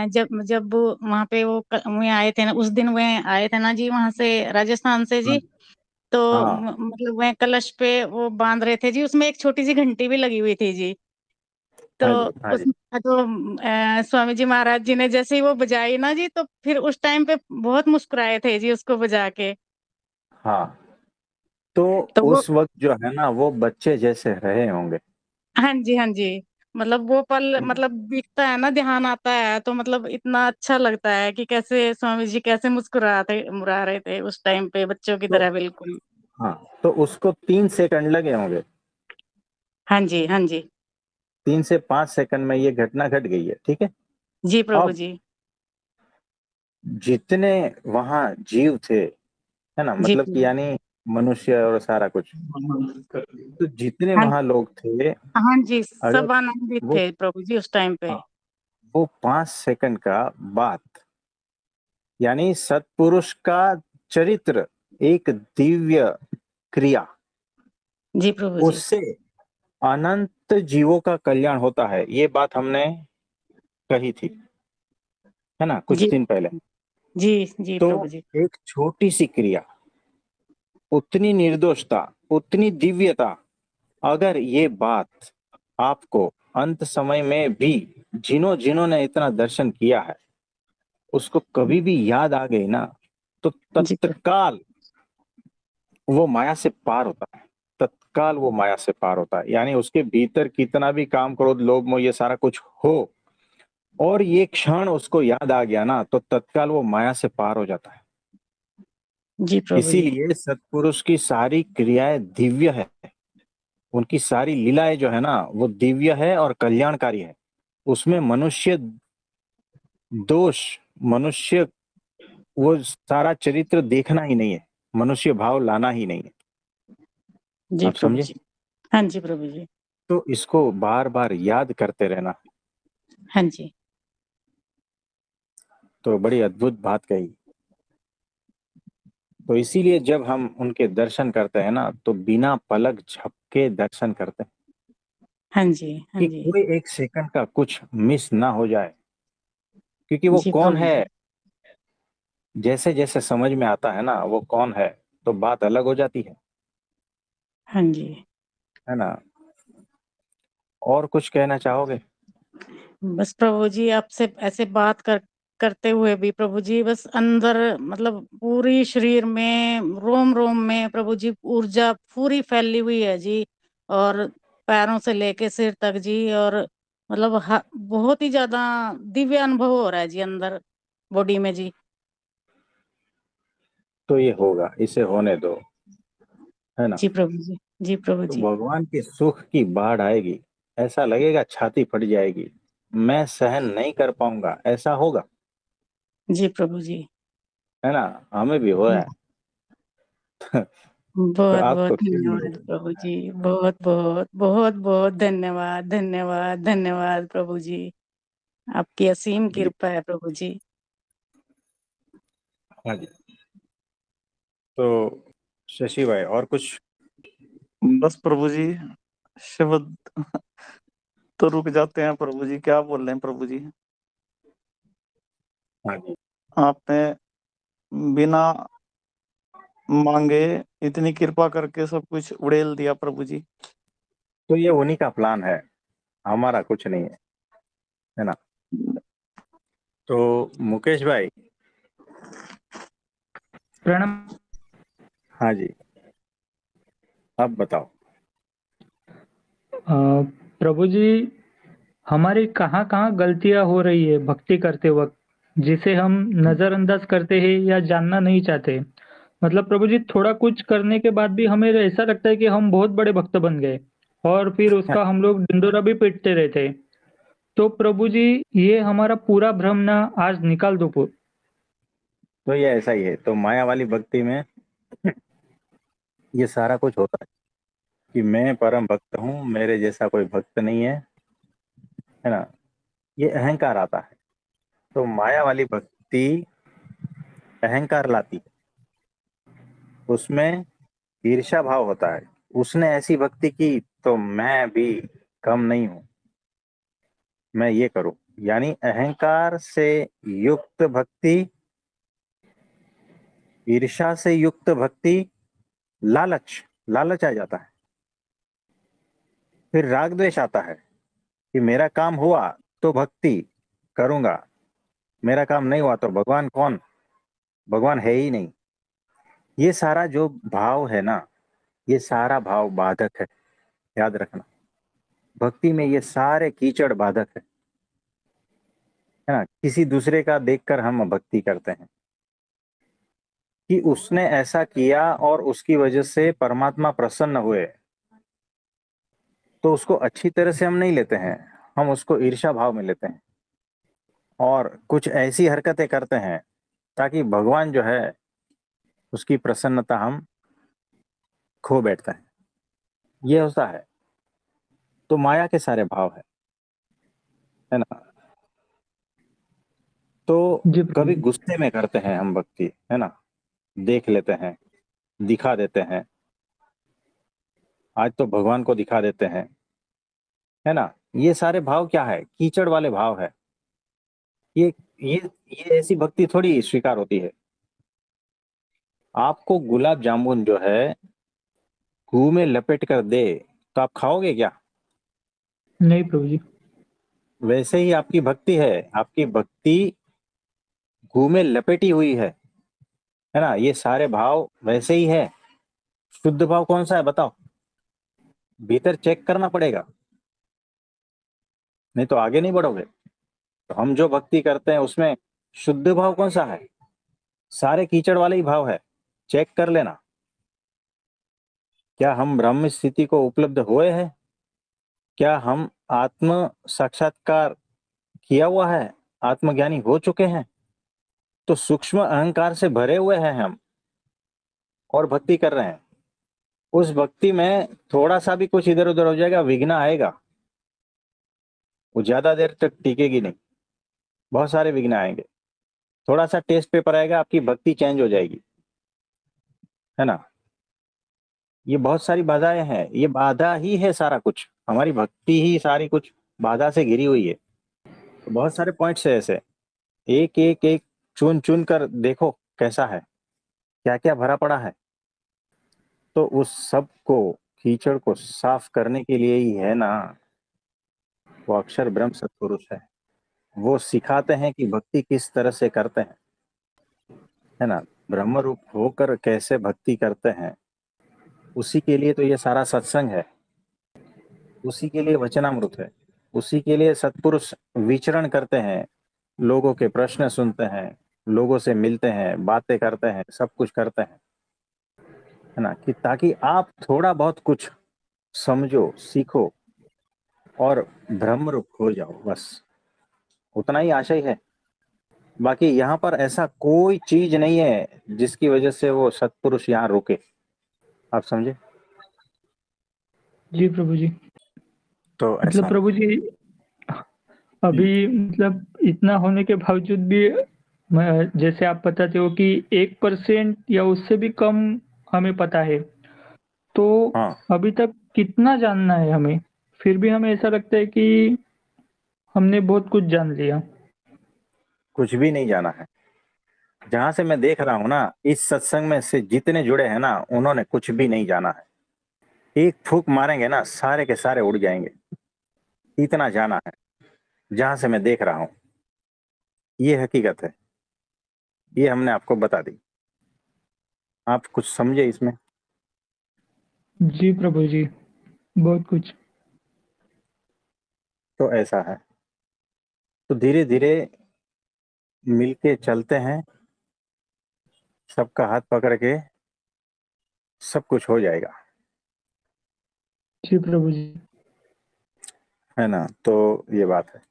जब जब वहाँ पे वे आए थे ना, उस दिन वे आए थे ना जी, वहाँ से राजस्थान से हाँ। जी। तो हाँ। मतलब वह कलश पे वो बांध रहे थे जी, उसमें एक छोटी सी घंटी भी लगी हुई थी जी। तो हाँ जी। हाँ उस जी। तो स्वामी जी महाराज जी ने जैसे ही वो बजाई ना जी, तो फिर उस टाइम पे बहुत मुस्कुराए थे जी उसको बजा के। हाँ। तो तो वो, उस वक्त जो है ना, वो बच्चे जैसे रहे होंगे। हाँ जी, हाँ जी, मतलब वो पल, है ना? मतलब दिखता है ना, ध्यान आता है तो मतलब इतना अच्छा लगता है कि कैसे स्वामी जी कैसे मुस्कुरा रहे थे उस टाइम पे, बच्चों की तो तरह बिल्कुल। हाँ, तो उसको 3 सेकंड लगे होंगे। हाँ जी, हाँ जी, 3 से 5 सेकंड में ये घटना घट गई है, ठीक है। जी प्रभु अब जी, जितने वहां जीव थे, है ना, जी मतलब कि प्रभु, यानी मनुष्य और सारा कुछ, तो जितने हाँ, वहां लोग थे, हाँ जी, अगर सब आनंदित वो, थे प्रभु जी उस टाइम पे। हाँ, वो 5 सेकंड का बात, यानी सत्पुरुष का चरित्र, एक दिव्य क्रिया, जी प्रभु जी, उससे अनंत जीवों का कल्याण होता है। ये बात हमने कही थी, है ना, कुछ जी, दिन पहले। जी, जी तो प्रभु जी, एक छोटी सी क्रिया, उतनी निर्दोषता, उतनी दिव्यता, अगर ये बात आपको अंत समय में भी, जिन्होंने इतना दर्शन किया है, उसको कभी भी याद आ गई ना, तो जी प्रभु, तत्काल वो माया से पार होता है। तत्काल वो माया से पार होता है। यानी उसके भीतर कितना भी काम क्रोध लोभ मोह ये सारा कुछ हो, और ये क्षण उसको याद आ गया ना, तो तत्काल वो माया से पार हो जाता है। जी प्रभु जी, इसीलिए सत्पुरुष की सारी क्रियाएं दिव्य है। उनकी सारी लीलाएं जो है ना, वो दिव्य है और कल्याणकारी है। उसमें मनुष्य दोष, मनुष्य वो सारा चरित्र देखना ही नहीं है, मनुष्य भाव लाना ही नहीं है। जी आप प्रभु समझे। जी, हाँ जी प्रभु जी, तो इसको बार बार याद करते रहना। हाँ जी, तो बड़ी अद्भुत बात कही। तो इसीलिए जब हम उनके दर्शन करते हैं ना, तो बिना पलक झपके दर्शन करते हैं, हाँ जी, हाँ कि जी, कोई एक सेकंड का कुछ मिस ना हो जाए। क्योंकि वो जी कौन प्रभु है, जी, जैसे जैसे समझ में आता है ना वो कौन है, तो बात अलग हो जाती हाँ जी। है ना। और कुछ कहना चाहोगे। बस प्रभु जी, आपसे ऐसे बात करते हुए भी प्रभु जी, बस अंदर मतलब पूरी शरीर में, रोम रोम में प्रभु जी ऊर्जा पूरी फैली हुई है जी। और पैरों से लेके सिर तक जी, और मतलब बहुत ही ज्यादा दिव्य अनुभव हो रहा है जी अंदर बॉडी में जी। तो ये होगा, इसे होने दो, है ना। जी प्रभु जी, जी प्रभु तो जी, भगवान के सुख की बाढ़ आएगी, ऐसा लगेगा छाती फट जाएगी, मैं सहन नहीं कर पाऊंगा, ऐसा होगा। जी प्रभु जी। है ना, हमें भी हो है। तो बहुत बहुत आपको क्यों नहीं धन्यवाद होगा? प्रभु जी। बहुत बहुत बहुत बहुत धन्यवाद धन्यवाद धन्यवाद प्रभु जी। आपकी असीम जी, कृपा है प्रभु जी। हाँ जी। तो शशि भाई और कुछ? बस प्रभु जी, शब्द तो रुक जाते हैं प्रभु जी, क्या बोल रहे हैं प्रभु जी। हाँ जी। आपने बिना मांगे इतनी कृपा करके सब कुछ उड़ेल दिया प्रभु जी। तो ये उन्हीं का प्लान है, हमारा कुछ नहीं है ना। तो मुकेश भाई, प्रणाम। हाँ जी, अब बताओ। प्रभु जी, हमारी कहाँ-कहाँ गलतियाँ हो रही है भक्ति करते वक़्त, जिसे हम नज़रअंदाज करते हैं या जानना नहीं चाहते। मतलब प्रभु जी, थोड़ा कुछ करने के बाद भी हमें ऐसा लगता है कि हम बहुत बड़े भक्त बन गए और फिर उसका हम लोग ढिंढोरा भी पीटते रहते हैं। तो प्रभु जी, ये हमारा पूरा भ्रम ना आज निकाल दो। तो ये ऐसा ही है, तो माया वाली भक्ति में ये सारा कुछ होता है कि मैं परम भक्त हूँ, मेरे जैसा कोई भक्त नहीं है ना। ये अहंकार आता है। तो माया वाली भक्ति अहंकार लाती है, उसमें ईर्ष्या भाव होता है। उसने ऐसी भक्ति की तो मैं भी कम नहीं हूं, मैं ये करूं। यानी अहंकार से युक्त भक्ति, ईर्ष्या से युक्त भक्ति, लालच, लालच आ जाता है। फिर राग द्वेष आता है कि मेरा काम हुआ तो भक्ति करूंगा, मेरा काम नहीं हुआ तो भगवान कौन, भगवान है ही नहीं। ये सारा जो भाव है ना, ये सारा भाव बाधक है, याद रखना। भक्ति में ये सारे कीचड़ बाधक है ना। किसी दूसरे का देखकर हम भक्ति करते हैं कि उसने ऐसा किया और उसकी वजह से परमात्मा प्रसन्न हुए, तो उसको अच्छी तरह से हम नहीं लेते हैं, हम उसको ईर्ष्या भाव में लेते हैं और कुछ ऐसी हरकतें करते हैं ताकि भगवान जो है उसकी प्रसन्नता हम खो बैठते हैं। ये होता है। तो माया के सारे भाव है ना। तो जी प्रभु कभी जी। गुस्से में करते हैं हम भक्ति, है ना, देख लेते हैं, दिखा देते हैं। आज तो भगवान को दिखा देते हैं, है ना। ये सारे भाव क्या है, कीचड़ वाले भाव है। ये ये ये ऐसी भक्ति थोड़ी स्वीकार होती है। आपको गुलाब जामुन जो है घू में लपेट कर दे तो आप खाओगे क्या? नहीं प्रभु जी। वैसे ही आपकी भक्ति है, आपकी भक्ति घू में लपेटी हुई है ना। ये सारे भाव वैसे ही है। शुद्ध भाव कौन सा है बताओ? भीतर चेक करना पड़ेगा, नहीं तो आगे नहीं बढ़ोगे। तो हम जो भक्ति करते हैं उसमें शुद्ध भाव कौन सा है? सारे कीचड़ वाले ही भाव है, चेक कर लेना। क्या हम ब्रह्म स्थिति को उपलब्ध हुए हैं? क्या हम आत्म साक्षात्कार किया हुआ है, आत्मज्ञानी हो चुके हैं? तो सूक्ष्म अहंकार से भरे हुए हैं हम और भक्ति कर रहे हैं। उस भक्ति में थोड़ा सा भी कुछ इधर उधर हो जाएगा, विघ्न आएगा, वो ज्यादा देर तक टिकेगी नहीं। बहुत सारे विघ्न आएंगे। थोड़ा सा टेस्ट पेपर आएगा, आपकी भक्ति चेंज हो जाएगी, है ना। ये बहुत सारी बाधाएं हैं, ये बाधा ही है सारा कुछ, हमारी भक्ति ही सारी कुछ बाधा से घिरी हुई है। तो बहुत सारे पॉइंट्स है ऐसे, एक एक एक चुन चुन कर देखो कैसा है, क्या क्या भरा पड़ा है। तो उस सब को, कीचड़ को साफ करने के लिए ही है ना, वो अक्षर ब्रह्म सत्पुरुष है। वो सिखाते हैं कि भक्ति किस तरह से करते हैं, है ना। ब्रह्म रूप होकर कैसे भक्ति करते हैं, उसी के लिए तो ये सारा सत्संग है, उसी के लिए वचनामृत है, उसी के लिए सत्पुरुष विचरण करते हैं, लोगों के प्रश्न सुनते हैं, लोगों से मिलते हैं, बातें करते हैं, सब कुछ करते हैं, है ना, कि ताकि आप थोड़ा बहुत कुछ समझो, सीखो और ब्रह्म रूप हो जाओ। बस उतना ही आशय है। बाकी यहाँ पर ऐसा कोई चीज नहीं है जिसकी वजह से वो सत्पुरुष यहाँ रुके। आप समझे? जी प्रभु जी। तो मतलब ऐसा प्रभु जी, हम्म, अभी मतलब इतना होने के बावजूद भी जैसे आप बताते हो कि 1% या उससे भी कम हमें पता है, तो हाँ, अभी तक कितना जानना है हमें? फिर भी हमें ऐसा लगता है कि हमने बहुत कुछ जान लिया। कुछ भी नहीं जाना है। जहां से मैं देख रहा हूं ना, इस सत्संग में से जितने जुड़े हैं ना, उन्होंने कुछ भी नहीं जाना है। एक फूंक मारेंगे ना, सारे के सारे उड़ जाएंगे। इतना जाना है जहां से मैं देख रहा हूं। ये हकीकत है। ये हमने आपको बता दी। आप कुछ समझे इसमें? जी प्रभु जी, बहुत कुछ। तो ऐसा है। तो धीरे धीरे मिलके चलते हैं, सबका हाथ पकड़ के सब कुछ हो जाएगा। जी प्रभु जी, है ना? तो ये बात है।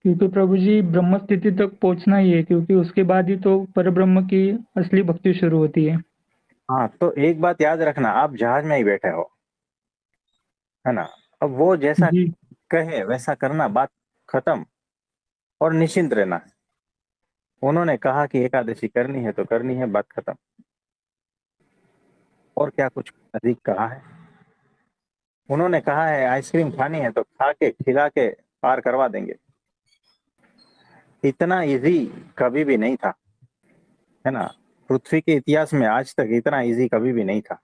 क्योंकि प्रभु जी ब्रह्म स्थिति तक पहुँचना ही है, क्योंकि उसके बाद ही तो परब्रह्म की असली भक्ति शुरू होती है। हाँ, तो एक बात याद रखना, आप जहाज में ही बैठे हो, है ना? अब वो जैसा जी, कहे वैसा करना, बात खत्म। और निश्चिंत रहना। उन्होंने कहा कि एकादशी करनी है तो करनी है, बात खत्म। और क्या कुछ अधिक कहा है? उन्होंने कहा है आइसक्रीम खानी है तो खा के खिला के पार करवा देंगे। इतना इजी कभी भी नहीं था, है ना? पृथ्वी के इतिहास में आज तक इतना इजी कभी भी नहीं था।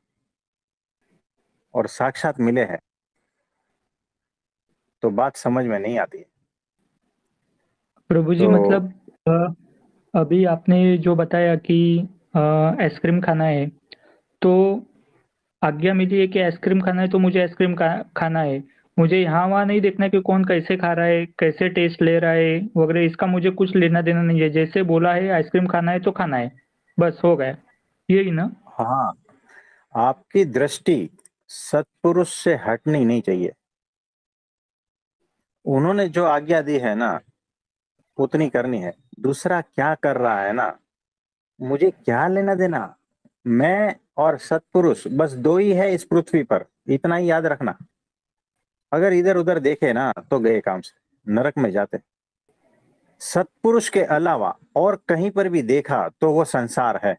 और साक्षात मिले हैं तो बात समझ में नहीं आती है। प्रभु जी तो मतलब अभी आपने जो बताया कि आइसक्रीम खाना है, तो आज्ञा मिली है कि आइसक्रीम खाना है तो मुझे आइसक्रीम खाना है। मुझे यहाँ-वहाँ नहीं देखना कि कौन कैसे खा रहा है, कैसे टेस्ट ले रहा है वगैरह, इसका मुझे कुछ लेना-देना नहीं है। जैसे बोला है आइसक्रीम खाना है तो खाना है, बस हो गया। यही ना? हाँ, आपकी दृष्टि सत्पुरुष से हटनी नहीं चाहिए। उन्होंने जो आज्ञा दी है ना, उतनी करनी है। दूसरा क्या कर रहा है ना, मुझे क्या लेना देना। मैं और सत्पुरुष बस दो ही है इस पृथ्वी पर, इतना ही याद रखना। अगर इधर उधर देखे ना तो गए काम से, नरक में जाते। सत्पुरुष के अलावा और कहीं पर भी देखा तो वो संसार है।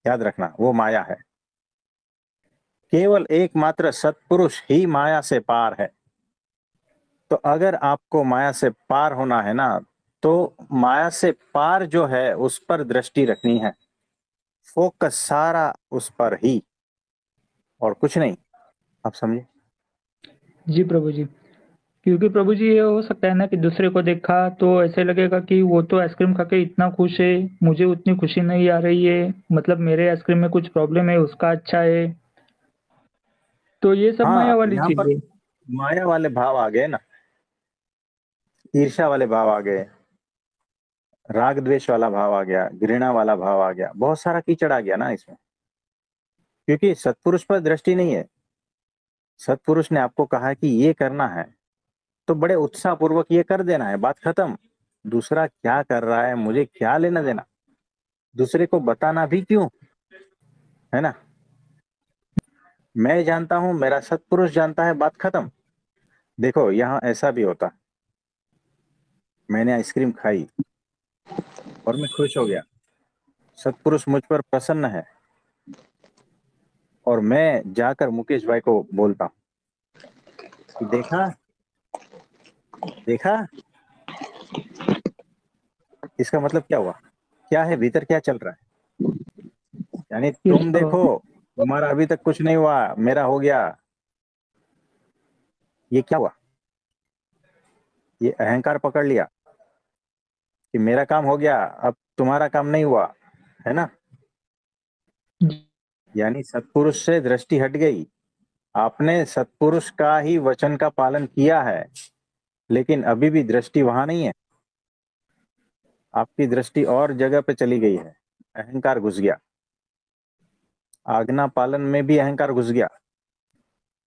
याद रखना, वो माया है। केवल एकमात्र सत्पुरुष ही माया से पार है। तो अगर आपको माया से पार होना है ना, तो माया से पार जो है उस पर दृष्टि रखनी है। फोकस सारा उस पर ही, और कुछ नहीं। आप समझे? जी प्रभु जी। क्योंकि प्रभु जी ये हो सकता है ना कि दूसरे को देखा तो ऐसे लगेगा कि वो तो आइसक्रीम खा के इतना खुश है, मुझे उतनी खुशी नहीं आ रही है, मतलब मेरे आइसक्रीम में कुछ प्रॉब्लम है, उसका अच्छा है। तो ये सब हाँ, माया वाली यहाँ चीज़ पर है। माया वाले भाव आ गए ना, ईर्ष्या वाले भाव आ गए, राग द्वेष वाला भाव आ गया, घृणा वाला भाव आ गया, बहुत सारा कीचड़ आ गया ना इसमें। क्योंकि सत्पुरुष पर दृष्टि नहीं है। सत्पुरुष ने आपको कहा कि ये करना है तो बड़े उत्साह पूर्वक ये कर देना है, बात खत्म। दूसरा क्या कर रहा है मुझे क्या लेना देना, दूसरे को बताना भी क्यों, है ना? मैं जानता हूं, मेरा सत्पुरुष जानता है, बात खत्म। देखो यहाँ ऐसा भी होता, मैंने आइसक्रीम खाई और मैं खुश हो गया, सत्पुरुष मुझ पर प्रसन्न है, और मैं जाकर मुकेश भाई को बोलता हूँ कि देखा, देखा, इसका मतलब क्या हुआ? क्या है भीतर, क्या चल रहा है? यानी तुम ईर्ष्या देखो, भाव। तुम्हारा अभी तक कुछ नहीं हुआ, मेरा हो गया। ये क्या हुआ? ये अहंकार पकड़ लिया कि मेरा काम हो गया, अब तुम्हारा काम नहीं हुआ, है ना? जी, यानी सत्पुरुष से दृष्टि हट गई। आपने सत्पुरुष का ही वचन का पालन किया है, लेकिन अभी भी दृष्टि वहां नहीं है। आपकी दृष्टि और जगह पे चली गई है। अहंकार घुस गया, आज्ञा पालन में भी अहंकार घुस गया,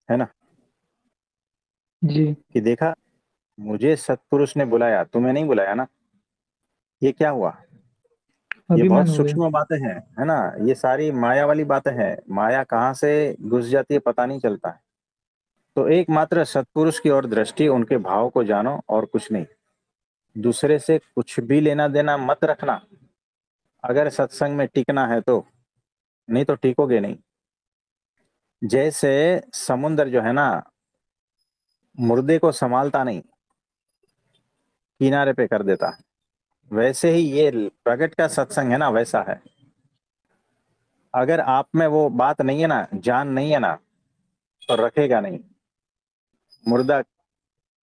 है ना? जी, कि देखा, मुझे सत्पुरुष ने बुलाया, तुम्हें नहीं बुलाया ना। ये क्या हुआ? ये बहुत अभिमान हो गया। सूक्ष्म बातें हैं, है ना? ये सारी माया वाली बातें हैं। माया कहाँ से घुस जाती है पता नहीं चलता है। तो एकमात्र सत्पुरुष की ओर दृष्टि, उनके भाव को जानो और कुछ नहीं। दूसरे से कुछ भी लेना देना मत रखना, अगर सत्संग में टिकना है तो, नहीं तो टिकोगे नहीं। जैसे समुद्र जो है ना, मुर्दे को संभालता नहीं, किनारे पे कर देता है, वैसे ही ये प्रगट का सत्संग है ना, वैसा है। अगर आप में वो बात नहीं है ना, जान नहीं है ना, तो रखेगा नहीं, मुर्दा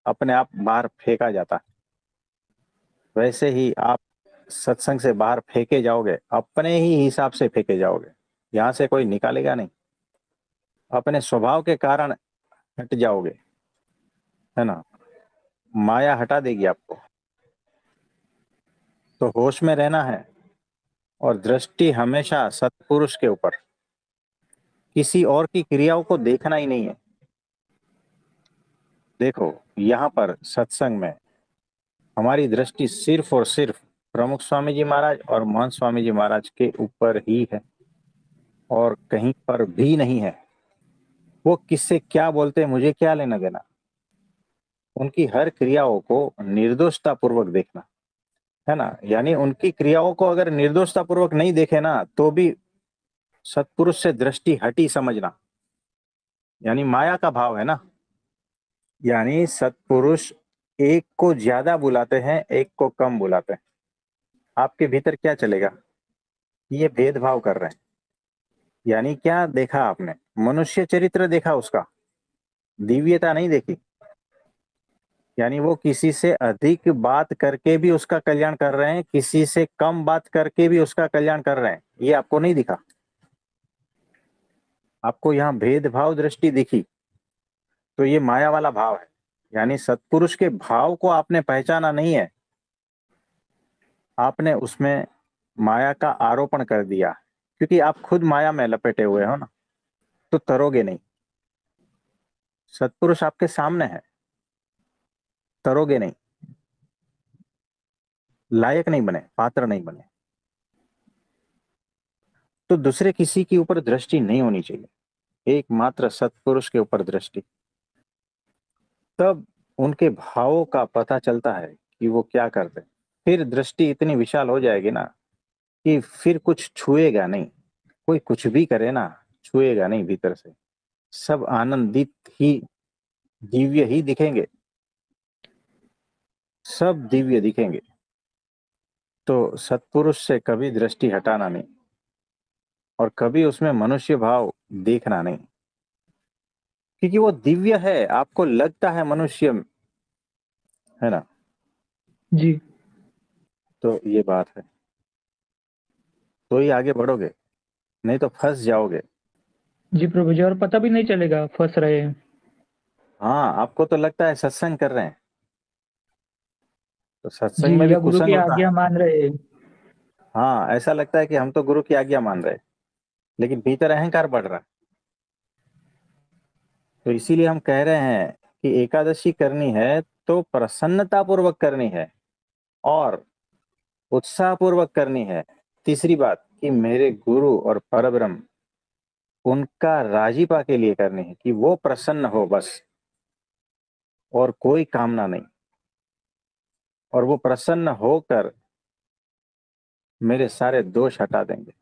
अपने आप बाहर फेंका जाता है। वैसे ही आप सत्संग से बाहर फेंके जाओगे, अपने ही हिसाब से फेंके जाओगे, यहां से कोई निकालेगा नहीं। अपने स्वभाव के कारण हट जाओगे, है ना? माया हटा देगी आपको। तो होश में रहना है और दृष्टि हमेशा सत्पुरुष के ऊपर, किसी और की क्रियाओं को देखना ही नहीं है। देखो, यहाँ पर सत्संग में हमारी दृष्टि सिर्फ और सिर्फ प्रमुख स्वामी जी महाराज और महंत स्वामी जी महाराज के ऊपर ही है, और कहीं पर भी नहीं है। वो किससे क्या बोलते हैं मुझे क्या लेना देना। उनकी हर क्रियाओं को निर्दोषता पूर्वक देखना, है ना? यानी उनकी क्रियाओं को अगर निर्दोषता पूर्वक नहीं देखे ना, तो भी सत्पुरुष से दृष्टि हटी समझना, यानी माया का भाव है ना। यानी सत्पुरुष एक को ज्यादा बुलाते हैं, एक को कम बुलाते हैं। आपके भीतर क्या चलेगा? ये भेदभाव कर रहे हैं। यानी क्या देखा आपने? मनुष्य चरित्र देखा उसका, दिव्यता नहीं देखी। यानी वो किसी से अधिक बात करके भी उसका कल्याण कर रहे हैं, किसी से कम बात करके भी उसका कल्याण कर रहे हैं, ये आपको नहीं दिखा। आपको यहाँ भेदभाव दृष्टि दिखी, तो ये माया वाला भाव है। यानी सत्पुरुष के भाव को आपने पहचाना नहीं है, आपने उसमें माया का आरोपण कर दिया, क्योंकि आप खुद माया में लपेटे हुए हो ना, तो तरोगे नहीं। सत्पुरुष आपके सामने है, तरोगे नहीं, लायक नहीं बने, पात्र नहीं बने। तो दूसरे किसी के ऊपर दृष्टि नहीं होनी चाहिए, एकमात्र सत्पुरुष के ऊपर दृष्टि। तब उनके भावों का पता चलता है कि वो क्या करते हैं। फिर दृष्टि इतनी विशाल हो जाएगी ना कि फिर कुछ छुएगा नहीं। कोई कुछ भी करे ना, छुएगा नहीं भीतर से। सब आनंदित ही, दिव्य ही दिखेंगे, सब दिव्य दिखेंगे। तो सत्पुरुष से कभी दृष्टि हटाना नहीं, और कभी उसमें मनुष्य भाव देखना नहीं, क्योंकि वो दिव्य है। आपको लगता है मनुष्य, है ना? जी। तो ये बात है, तो ही आगे बढ़ोगे, नहीं तो फंस जाओगे। जी प्रभु जी, और पता भी नहीं चलेगा फंस रहे हैं। हाँ, आपको तो लगता है सत्संग कर रहे हैं, तो जी, सत्संग में भी या गुरु कुसंग की होता आज्ञा है। मान रहे हैं। हाँ, ऐसा लगता है कि हम तो गुरु की आज्ञा मान रहे हैं, लेकिन भीतर अहंकार बढ़ रहा है। तो इसीलिए हम कह रहे हैं कि एकादशी करनी है तो प्रसन्नता पूर्वक करनी है और उत्साह पूर्वक करनी है। तीसरी बात कि मेरे गुरु और परब्रह्म, उनका राजीपा के लिए करनी है, कि वो प्रसन्न हो बस, और कोई कामना नहीं। और वो प्रसन्न होकर मेरे सारे दोष हटा देंगे,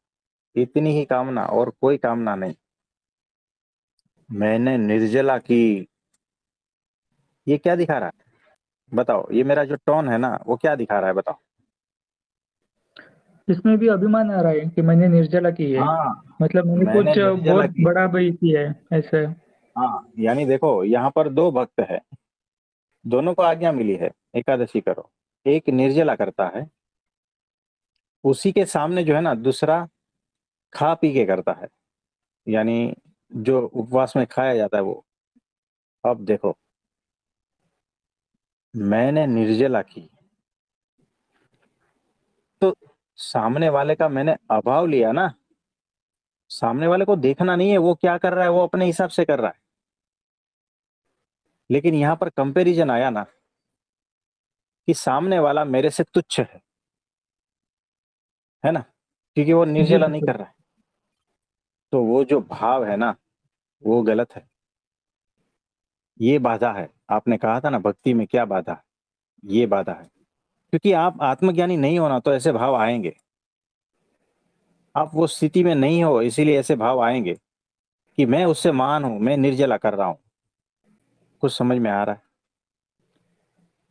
इतनी ही कामना, और कोई कामना नहीं। मैंने निर्जला की, ये क्या दिखा रहा है बताओ? ये मेरा जो टोन है ना, वो क्या दिखा रहा है बताओ? इसमें भी अभिमान आ रहा है कि मैंने निर्जला की है। हाँ, मतलब मैंने मैंने कुछ निर्जला बहुत की। बड़ा भी किया है, ऐसा। हाँ, यानी देखो, यहाँ पर दो भक्त है, दोनों को आज्ञा मिली है एकादशी करो। एक निर्जला करता है, उसी के सामने जो है ना, दूसरा खा पी के करता है, यानी जो उपवास में खाया जाता है वो। अब देखो, मैंने निर्जला की, तो सामने वाले का मैंने अभाव लिया ना। सामने वाले को देखना नहीं है वो क्या कर रहा है, वो अपने हिसाब से कर रहा है। लेकिन यहां पर कंपैरिजन आया ना, कि सामने वाला मेरे से तुच्छ है, है ना, क्योंकि वो जी निर्जला नहीं प्रभु कर रहा है। तो वो जो भाव है ना, वो गलत है। ये बाधा है। आपने कहा था ना भक्ति में क्या बाधा है, ये बाधा है। क्योंकि आप आत्मज्ञानी नहीं होना तो ऐसे भाव आएंगे। आप वो स्थिति में नहीं हो इसीलिए ऐसे भाव आएंगे कि मैं उससे महान हूं, मैं निर्जला कर रहा हूं। कुछ समझ में आ रहा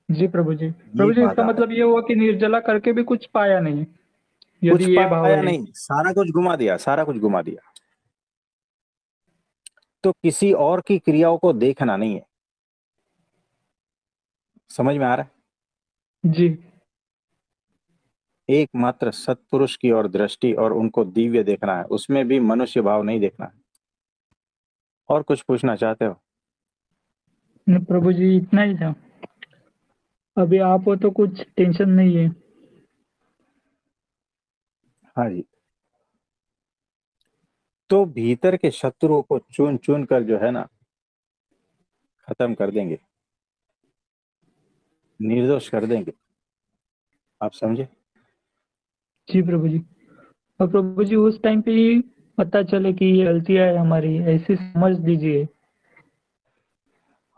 जी प्रभु जी। है, ये प्रभु जी इसका बाधा है। मतलब ये हुआ कि निर्जला करके भी कुछ पाया नहीं, कुछ यदि ये भाव पाया है। नहीं, सारा कुछ घुमा दिया, सारा कुछ घुमा दिया। तो किसी और की क्रियाओं को देखना नहीं है। समझ में आ रहा जी है, एकमात्र सत्पुरुष की ओर दृष्टि और उनको दिव्य देखना है, उसमें भी मनुष्य भाव नहीं देखना है। और कुछ पूछना चाहते हो? प्रभु जी इतना ही था। अभी आप हो तो कुछ टेंशन नहीं है। हाँ जी। तो भीतर के शत्रुओं को चुन चुन कर जो है ना खत्म कर देंगे, निर्दोष कर देंगे। आप समझे? जी प्रभु जी। और प्रभु जी उस टाइम पे ही पता चले कि ये गलतियां है हमारी, ऐसी समझ दीजिए। बस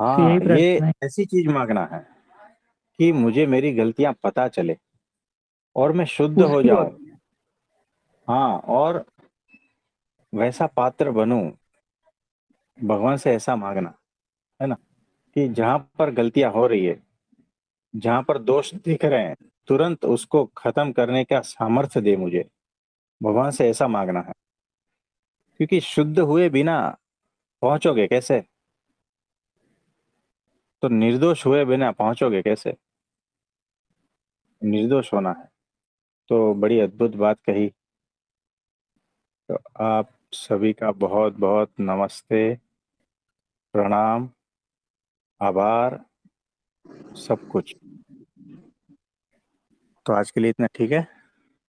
हाँ, यही ये प्रार्थना है। ऐसी चीज मांगना है कि मुझे मेरी गलतियां पता चले और मैं शुद्ध हो उसी जाऊं। वक्त। हाँ, और वैसा पात्र बनूं। भगवान से ऐसा मांगना है ना कि जहां पर गलतियां हो रही है, जहां पर दोष दिख रहे हैं, तुरंत उसको खत्म करने का सामर्थ्य दे मुझे। भगवान से ऐसा मांगना है। क्योंकि शुद्ध हुए बिना पहुंचोगे कैसे? तो निर्दोष हुए बिना पहुंचोगे कैसे? निर्दोष होना है। तो बड़ी अद्भुत बात कही। तो आप सभी का बहुत बहुत नमस्ते, प्रणाम, आभार, सब कुछ। तो आज के लिए इतना ठीक है।